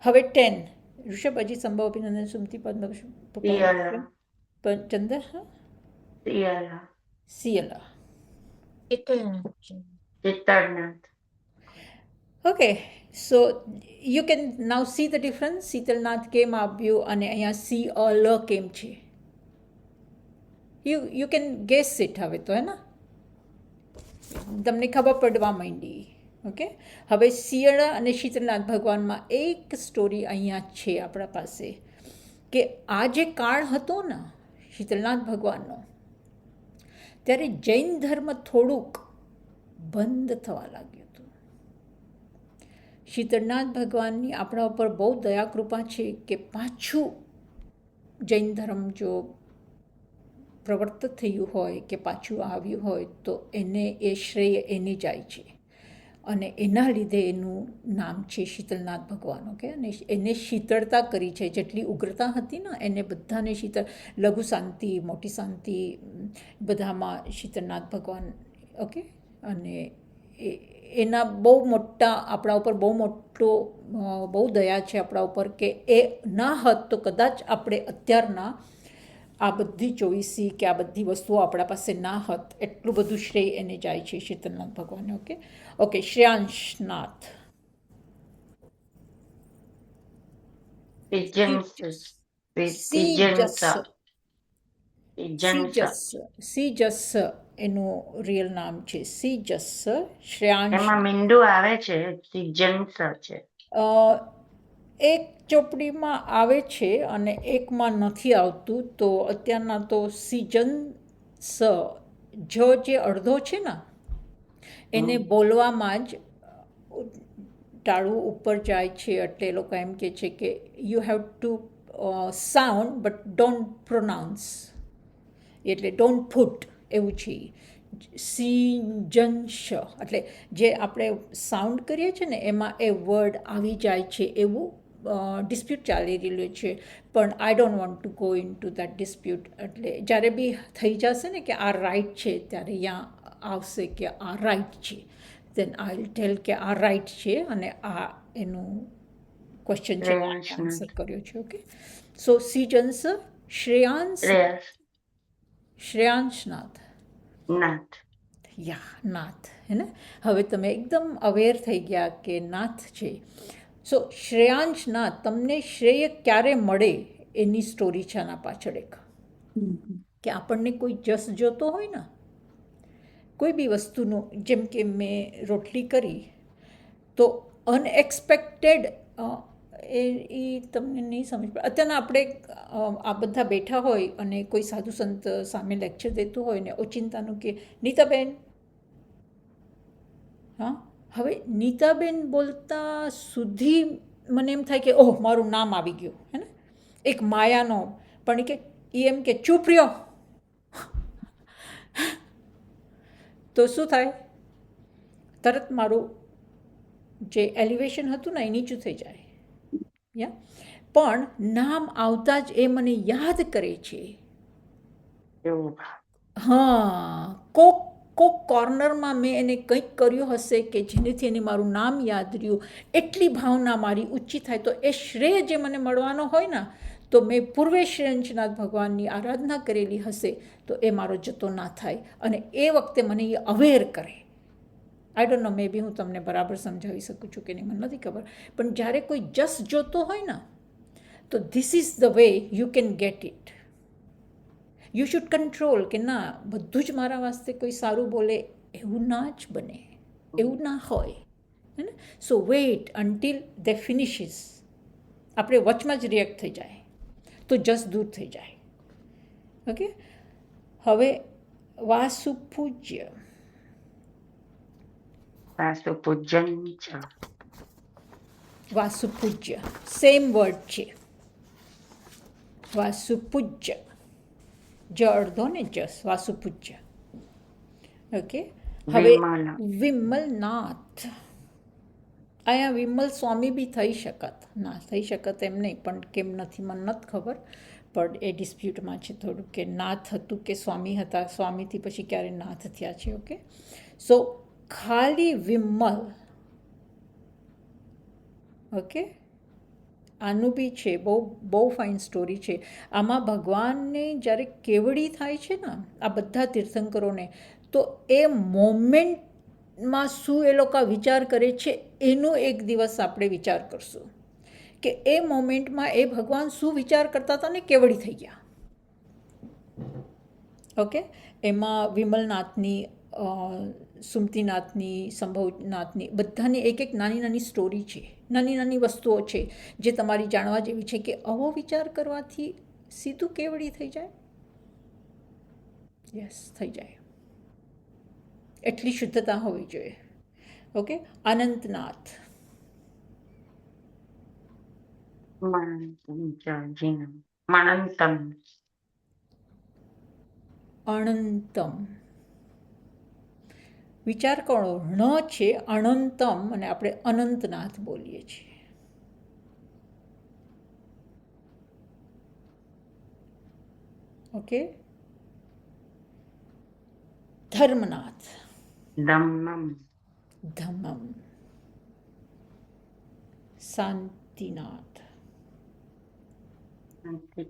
હવે 10 ઋષભજી સંભવ અભિનંદન સુમતિ પદ્મ ચંદ્ર સિયલા. ચિત્તરનાથ. Okay, so you can now see the difference. Sheetalnath કેમ આવ્યું અને અહીંયા સી લ કેમ છે. You can gas it. હવે તો હે ને તમને ખબર પડવા માંડી. ઓકે, હવે શિયાળા અને શીતલનાથ ભગવાનમાં એક સ્ટોરી અહીંયા છે આપણા પાસે કે આ જે કાળ હતો ને શીતલનાથ ભગવાનનો, ત્યારે જૈન ધર્મ થોડુંક બંધ થવા લાગ્યું હતું. શીતળનાથ ભગવાનની આપણા ઉપર બહુ દયાકૃપા છે કે પાછું જૈન ધર્મ જો પ્રવર્તિત થયું હોય કે પાછું આવ્યું હોય તો એને એ શ્રેય એને જાય છે અને એના લીધે એનું નામ છે શીતલનાથ ભગવાન. ઓકે, અને એને શીતળતા કરી છે. જેટલી ઉગ્રતા હતી ને એને બધાને શીતળ, લઘુ શાંતિ, મોટી શાંતિ બધામાં શીતળનાથ ભગવાન. ઓકે, અને એના બહુ મોટા આપણા ઉપર બહુ દયા છે આપણા ઉપર કે એ ના હોત તો કદાચ આપણે અત્યારના આ બધી ચોવીસી કે આ બધી વસ્તુઓ આપણા પાસે ના હોત. એટલું બધું શ્રેય એને જાય છે શીતલનાથ ભગવાનને. ઓકે શ્રેયાંશનાથ. સીજસ એનું રિયલ નામ છે. સીજસ શ્રેયાંશ. એમાં મીંડુ આવે છે, સિજન્સ છે. એક ચોપડીમાં આવે છે અને એકમાં નથી આવતું. તો અત્યારના તો સિજન્સ જે અડધો છે ને એને બોલવામાં જ ટાળું ઉપર જાય છે. એટલે એ લોકો એમ કહે છે કે you have to sound but don't pronounce, એટલે ડોન્ટ પુટ એવું છે. સિજન્સ એટલે જે આપણે સાઉન્ડ કરીએ છીએ ને એમાં એ વર્ડ આવી જાય છે એવું ડિસ્પ્યુટ ચાલી રહેલું છે. પણ આઈ don't want to go in two that dispute. એટલે જ્યારે બી થઈ જશે ને કે આ રાઈટ છે ત્યારે અહીંયા આવશે કે આ રાઈટ છે. દેન આઈ વિલ ટેલ કે આ રાઈટ છે અને આ એનું ક્વેશ્ચન છે, આન્સર કર્યો છે. Okay so સિજન્સ શ્રેયાંશનાથ. નાથ હે ને. હવે તમે એકદમ અવેર થઈ ગયા કે નાથ છે. સો શ્રેયાંશનાથ, તમને શ્રેય ક્યારે મળે એની સ્ટોરી છે આના પાછળ એક. કે આપણને કોઈ જસ જોતો હોય ને કોઈ બી વસ્તુનું, જેમ કે મેં રોટલી કરી તો અનએક્સપેક્ટેડ એ તમને નહીં સમજ પડે. અત્યારના આપણે આ બધા બેઠા હોય અને કોઈ સાધુ સંત સામે લેક્ચર દેતું હોય ને ઓચિંતાનું કે નીતાબેન, હા હવે નીતાબેન બોલતા સુધી મને એમ થાય કે ઓહ મારું નામ આવી ગયું હે ને, એક માયાનો. પણ કે એ એમ કે ચૂપ રહ્યો તો શું થાય, તરત મારું જે એલિવેશન હતું ને એ નીચું થઈ જાય. પણ નામ આવતા જ એ મને યાદ કરે છે. હા, કોક કોર્નરમાં મેં એને કંઈક કર્યું હશે કે જેનેથી એને મારું નામ યાદ રહ્યું. એટલી ભાવના મારી ઊંચી થાય તો એ શ્રેય જે મને મળવાનો હોય ને, તો મેં પૂર્વે શ્રેયાંશનાથ ભગવાનની આરાધના કરેલી હશે તો એ મારો જતો ના થાય. અને એ વખતે મને એ અવેર કરે. આઈ ડોન્ટ નો, મે બી હું તમને બરાબર સમજાવી શકું છું કે નહીં મને નથી ખબર. પણ જ્યારે કોઈ જસ જોતો હોય ને તો this is the way you can get it. You should control કે ના બધું જ મારા વાસ્તે કોઈ સારું બોલે એવું ના જ બને, એવું ના હોય હે ને. સો વેઇટ અન્ટિલ ધે ફિનિશિસ. આપણે વચમાં જ રિએક્ટ થઈ જાય તો જસ દૂર થઈ જાય. ઓકે, હવે વાસુપૂજ્ય. વાસુપૂજ્ય સેમ વર્ડ છે. વાસુપૂજ્ય જ અડધો ને જસ, વાસુપૂજ્ય. ઓકે, હવે વિમલનાથ. અહીંયા વિમલ સ્વામી બી થઈ શકત, ના થઈ શકત એમ નહીં, પણ કેમ નથી મને નથી ખબર. પણ એ ડિસ્પ્યુટમાં છે થોડું કે નાથ હતું કે સ્વામી હતા, સ્વામીથી પછી ક્યારે નાથ થયા છે. ઓકે, સો ખાલી વિમલ. ઓકે, આનું બી છે, બહુ ફાઇન સ્ટોરી છે. આમાં ભગવાનને જ્યારે કેવડી થાય છે ને આ બધા તીર્થંકરોને, તો એ મોમેન્ટમાં શું એ લોકો વિચાર કરે છે એનો એક દિવસ આપણે વિચાર કરશું કે એ મોમેન્ટમાં એ ભગવાન શું વિચાર કરતા હતા ને કેવડી થઈ ગયા. ઓકે, એમાં વિમલનાથની, સુમતીનાથની, સંભવનાથની બધાની એક એક નાની નાની સ્ટોરી છે, નાની નાની વસ્તુઓ છે જે તમારી જાણવા જેવી છે કે આવો વિચાર કરવાથી સીધું કેવડી થઈ જાય. યસ, થઈ જાય. એટલી શુદ્ધતા હોવી જોઈએ. ઓકે, અનંતનાથ. અનંતમ. વિચાર કરો, ણ છે અનંતમ અને આપણે અનંતનાથ બોલીએ છીએ. ઓકે, ધર્મનાથ. ધમમ, શાંતિનાથ, શાંતિ,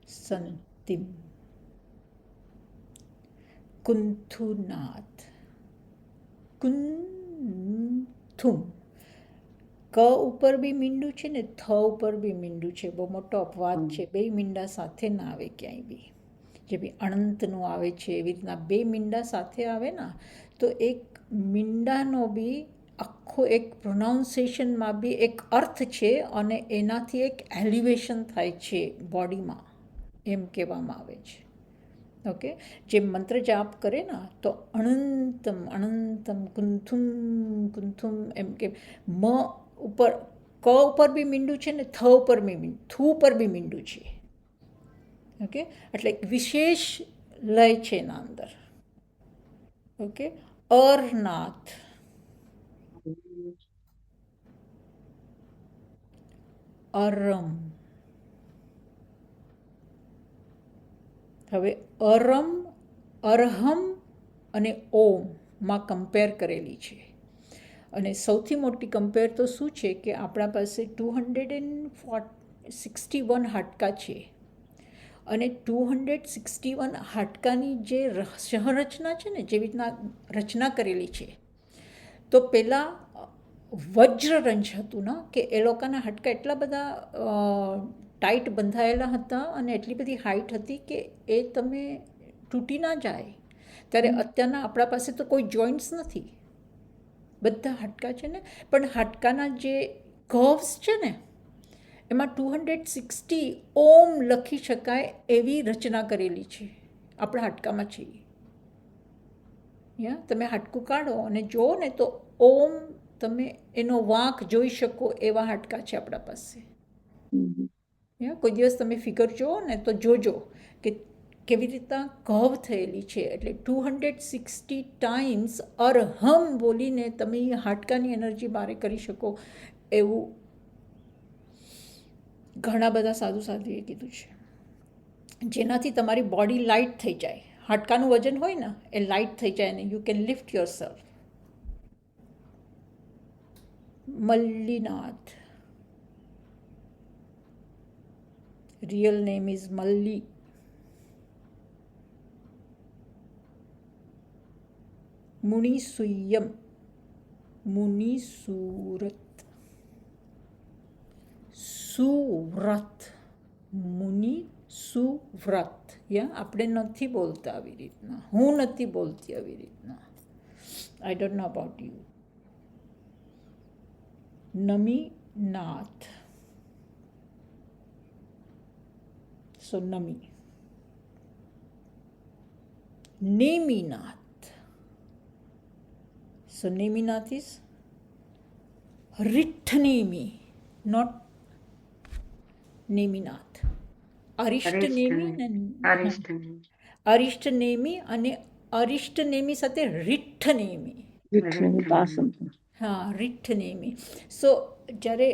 સંતિમ, કુંથુનાથ, કુંથુમ. ક ઉપર બી મીંડું છે ને થ ઉપર બી મીંડું છે. બહુ મોટો અપવાદ છે. બે મીંડા સાથે ના આવે ક્યાંય બી. જે બી અનંતનું આવે છે એવી રીતના બે મીંડા સાથે આવે ને તો એક મીંડાનો બી આખો એક પ્રોનાઉન્સિએશનમાં બી એક અર્થ છે અને એનાથી એક એલિવેશન થાય છે બોડીમાં, એમ કહેવામાં આવે છે. ઓકે, જે મંત્ર જાપ કરે ને તો અનંતમ અનંતમ કુંથુમ કુંથુમ એમ કે મ ઉપર ક ઉપર બી મીંડું છે ને થ ઉપર બી મીંડું, થુ ઉપર બી મીંડું છે. ઓકે, એટલે એક વિશેષ લય છે એના અંદર. ઓકે, અરનાથ, અરમ. હવે અરમ, અરહમ અને ઓમમાં કમ્પેર કરેલી છે. અને સૌથી મોટી કમ્પેર તો શું છે કે આપણા પાસે 261 હાડકાં છે અને 261 હાડકાની જે સંરચના છે ને, જેવી રીતના રચના કરેલી છે, તો પહેલાં વજ્રરંજ હતું ને કે એ લોકોના હાડકાં એટલા બધા ટાઈટ બંધાયેલા હતા અને એટલી બધી હાઈટ હતી કે એ તમે તૂટી ના જાય. ત્યારે અત્યારના આપણા પાસે તો કોઈ જોઈન્ટ્સ નથી, બધા હાડકાં છે ને, પણ હાડકાના જે કર્વ્સ છે ને એમાં 260 ઓમ લખી શકાય એવી રચના કરેલી છે આપણા હાડકામાં છે. તમે હાડકું કાઢો અને જુઓ ને તો ઓમ તમે એનો વાંક જોઈ શકો એવા હાડકાં છે આપણા પાસે. કોઈ દિવસ તમે ફિગર જુઓ ને તો જોજો કે કેવી રીતના કર્વ થયેલી છે. એટલે 260 ટાઈમ્સ અરહમ બોલીને તમે હાડકાની એનર્જી બહાર કરી શકો એવું ઘણા બધા સાધુ સાધુએ કીધું છે, જેનાથી તમારી બોડી લાઇટ થઈ જાય. હાડકાનું વજન હોય ને એ લાઇટ થઈ જાય ને you can lift yourself. Mallinath, real name is Malli. Munisuyam, Munisurat, Suvrat, Muni Suvrat. આપણે નથી બોલતા આવી રીતના, હું નથી બોલતી આવી રીતના. I don't know about you. Naminath, so Nami. Neminath, so Neminath is Riththanemi, not Neminath. Arishtanemi Arishtanemi અને અરિષ્ટનેમી સાથે રિઠ્ઠનેમી. હા, રિઠ્ઠનેમી. સો જ્યારે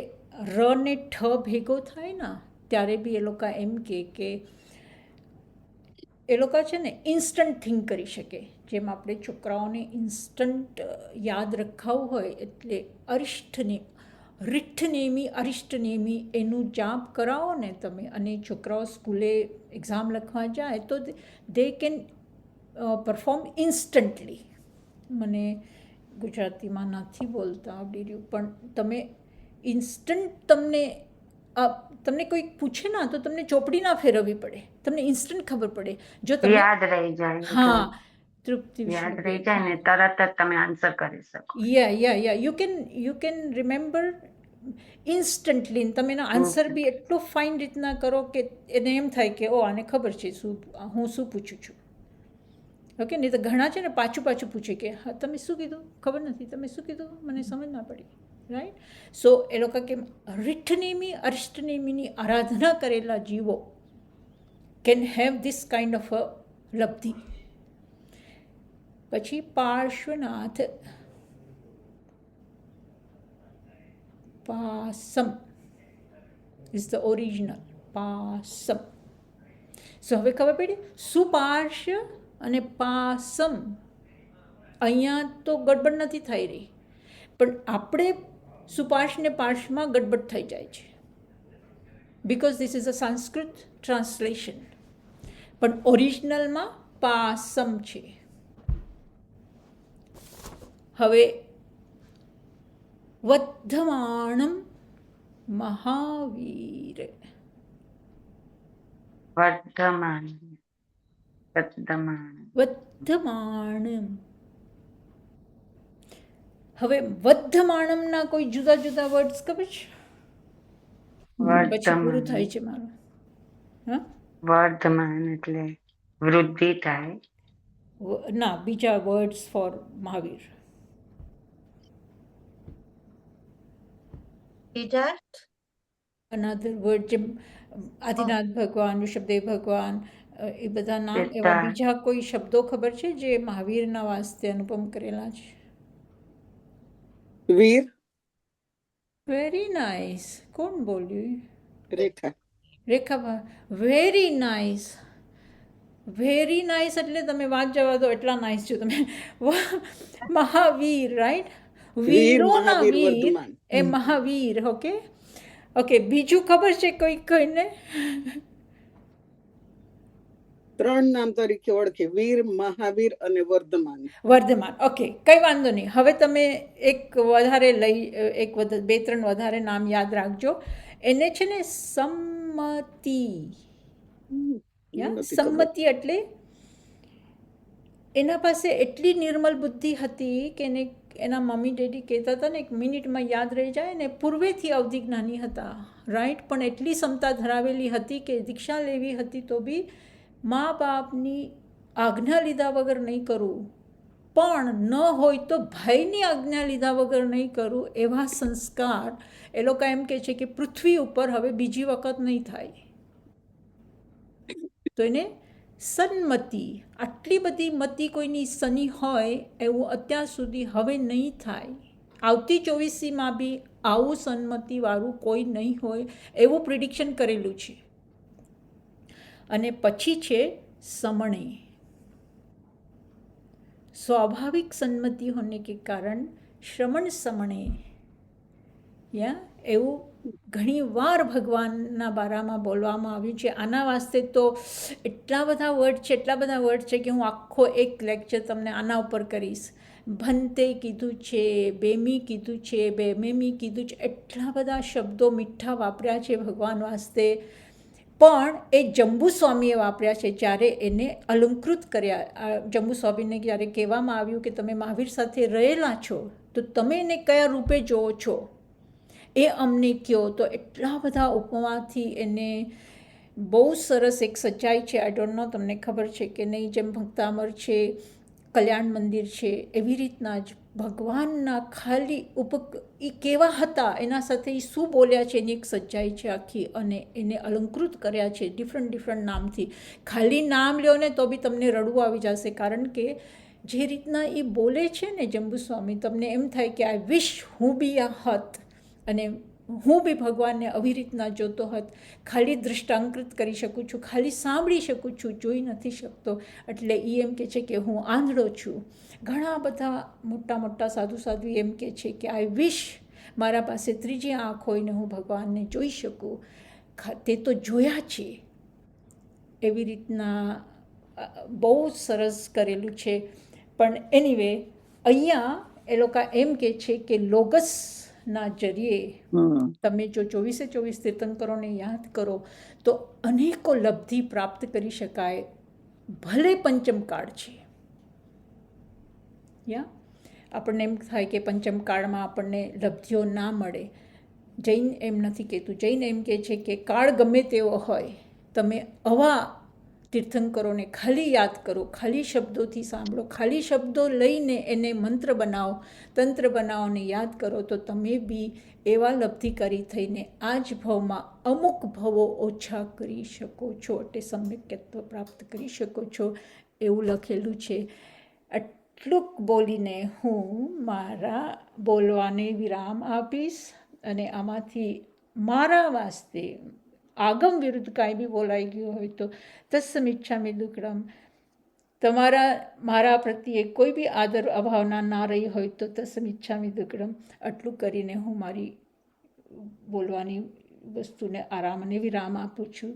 ર ને ઠ ભેગો થાય ને ત્યારે બી એ લોકો એમ કે એ લોકો છે ને ઇન્સ્ટન્ટ થિંક કરી શકે. જેમ આપણે છોકરાઓને ઇન્સ્ટન્ટ યાદ રખાવવું હોય એટલે રિઠ્ઠનેમી અરિષ્ટનેમી એનું જાપ કરાવો ને તમે, અને છોકરાઓ સ્કૂલે એક્ઝામ લખવા જાય તો દે કેન પરફોર્મ ઇન્સ્ટન્ટલી. મને ગુજરાતીમાં નથી બોલતા આવડી રહ્યું, પણ તમે ઇન્સ્ટન્ટ તમને કોઈ પૂછે ના તો તમને ચોપડી ના ફેરવવી પડે, તમને ઇન્સ્ટન્ટ ખબર પડે. જો તમે યાદ રહી જાય. હા, તૃપ્તિ યાદ રહી જાય ને તરત જ તમે આન્સર કરી શકો. યા યુ કેન રિમેમ્બર ઇન્સ્ટન્ટલી. તમે એનો આન્સર બી એટલો ફાઇન રીતના કરો કે એને એમ થાય કે ઓ આને ખબર છે હું શું પૂછું છું. ઓકે, નહીં તો ઘણા છે ને પાછું પૂછે કે હા તમે શું કીધું, ખબર નથી, તમે શું કીધું, મને સમજ ના પડી. રાઈટ. સો એ લોકો કેમ રિઠ્ઠનેમી અરિષ્ટનેમીની આરાધના કરેલા જીવો can have this kind of a લબ્ધિ. પછી Parshvanath, Pasam is the original Pasam. So હવે ખબર પડી સુપાર્શ્વ અને પાસમ. અહીંયા તો ગડબડ નથી થઈ રહી. પણ આપણે સુપાશને પાશમાં ગડબડ થઈ જાય છે, because this is a Sanskrit translation, પણ ઓરિજિનલમાં પાસમ છે. હવે વર્ધમાણમ મહાવીર, વર્ધમાન વર્ધમાન વર્ધમાણમ. હવે વર્ધમાણમના કોઈ જુદા જુદા વર્ડ્સ ખબર છે? પછી પૂરું થાય છે મારું. હા, વર્ધમાન એટલે વૃદ્ધિ થાય. ના, બીજા words for Mahavir. Siddharth, another word, જેમ આદિનાથ ભગવાન, ઋષભદેવ ભગવાન, એ બધા નામ, એવા સિદ્ધાર્થ. બીજા કોઈ શબ્દો ખબર છે જે મહાવીરના વાસ્તે અનુપમ કરેલા છે? Vir, very nice. કોણ બોલ્યું? Rekha. Rekha. Very nice, very nice. એટલે તમે વાત જવા દો, એટલા નાઇસ છો તમે. મહાવીર, રાઈટ? વીર, વીરોના મહાવીર, વીર વર્ધમાન. એ મહાવીર. Okay okay. બીજું ખબર છે કોઈને? 3 નામ તરીકે ઓળખે: વીર, મહાવીર અને વર્ધમાન. વર્ધમાન. ઓકે, કંઈ વાંધો નહીં. હવે તમે એક વધારે બે ત્રણ વધારે નામ યાદ રાખજો. એને છે ને સંમતિ. નથી ખબર. સંમતિ એટલે એના પાસે એટલી નિર્મલ બુદ્ધિ હતી કે એને એના મમ્મી ડેડી કહેતા હતા ને, 1 મિનિટમાં યાદ રહી જાય ને. પૂર્વેથી અવધિ જ્ઞાની હતા, રાઈટ? પણ એટલી ક્ષમતા ધરાવેલી હતી કે દીક્ષા લેવી હતી તો બી મા બાપની આજ્ઞા લીધા વગર નહીં કરવું, પણ ન હોય તો ભાઈની આજ્ઞા લીધા વગર નહીં કરવું, એવા સંસ્કાર એ લોકો એમ કહે છે કે પૃથ્વી ઉપર હવે બીજી વખત નહીં થાય. તો એને સન્મતિ, આટલી બધી મતિ કોઈની શનિ હોય એવું અત્યાર સુધી હવે નહીં થાય. આવતી 24મીમાં બી આવું સન્મતિવાળું કોઈ નહીં હોય એવું પ્રિડિક્શન કરેલું છે. અને પછી છે समणे. स्वाभाविक सन्मति होने के कारण श्रमण समणे, યા એવું ઘણી વાર ભગવાનના બારામાં બોલવામાં આવ્યું છે. આના વાસ્તે તો એટલા બધા વર્ડ છે કે હું આખો એક લેક્ચર તમને આના ઉપર કરીશ. ભંતે કીધું છે, બેમી કીધું છે, બેમેમી કીધું છે, એટલા બધા શબ્દો મીઠા વાપર્યા છે ભગવાન વાસ્તે. પણ એ જંબુસ્વામીએ વાપર્યા છે જ્યારે એને અલંકૃત કર્યા. જંબુસ્વામીને જ્યારે કહેવામાં આવ્યું કે તમે મહાવીર સાથે રહેલા છો તો તમે એને કયા રૂપે જોવો છો એ અમને કહો, તો એટલા બધા ઉપમાથી એને બહુ સરસ એક સચ્ચાઈ છે. આઈ ડોન્ટ નો તમને ખબર છે કે નહીં, જેમ ભક્તામર છે, કલ્યાણ મંદિર છે, એવી રીતના જ ભગવાનના ખાલી એ કેવા હતા, એના સાથે એ શું બોલ્યા છે એની એક સચ્ચાઈ છે આખી. અને એને અલંકૃત કર્યા છે ડિફરન્ટ નામથી. ખાલી નામ લ્યો ને તો બી તમને રડવું આવી જશે, કારણ કે જે રીતના એ બોલે છે ને જંબુસ્વામી, તમને એમ થાય કે આઈ વિશ હું બી આ હત અને હું બી ભગવાનને આવી રીતના જોતો હોત. ખાલી દૃષ્ટાંકૃત કરી શકું છું, ખાલી સાંભળી શકું છું, જોઈ નથી શકતો. એટલે એ એમ કે છે કે હું આંધળો છું. ઘણા બધા મોટા સાધુ એમ કે છે કે આઈ વિશ મારા પાસે ત્રીજી આંખ હોય ને હું ભગવાનને જોઈ શકું. તે તો જોયા છે. એવી રીતના બહુ સરસ કરેલું છે. પણ એનીવે અહીંયા એ લોકો એમ કે છે કે લોગસના જરીએ તમે જો 24 તીર્થંકરોને યાદ કરો તો અનેકો લબ્ધિ પ્રાપ્ત કરી શકાય, ભલે પંચમકાળ છે. યા આપણને એમ થાય કે પંચમકાળમાં આપણને લબ્ધિઓ ના મળે. જૈન એમ નથી કહેતું. જૈન એમ કહે છે કે કાળ ગમે તેવો હોય, તમે આવા તીર્થંકરોને ખાલી યાદ કરો, ખાલી શબ્દોથી સાંભળો, ખાલી શબ્દો લઈને એને મંત્ર બનાવો, તંત્ર બનાવો ને યાદ કરો, તો તમે બી એવા લબ્ધિકારી થઈને આ જ ભવમાં અમુક ભવો ઓછા કરી શકો છો, એટલે સમ્યક્ત્વ પ્રાપ્ત કરી શકો છો, એવું લખેલું છે. આટલું બોલીને હું મારા બોલવાને વિરામ આપીશ. અને આમાંથી મારા વાસ્તે આગમ વિરુદ્ધ કાંઈ બી બોલાઈ ગયું હોય તો તસ્સમિચ્છામિ દુક્કડમ તમારા મારા પ્રત્યે કોઈ બી આદર અભાવના ના રહી હોય તો તસમિચ્છામિ દુક્કડમ. આટલું કરીને હું મારી બોલવાની વસ્તુને આરામ અને વિરામ આપું છું.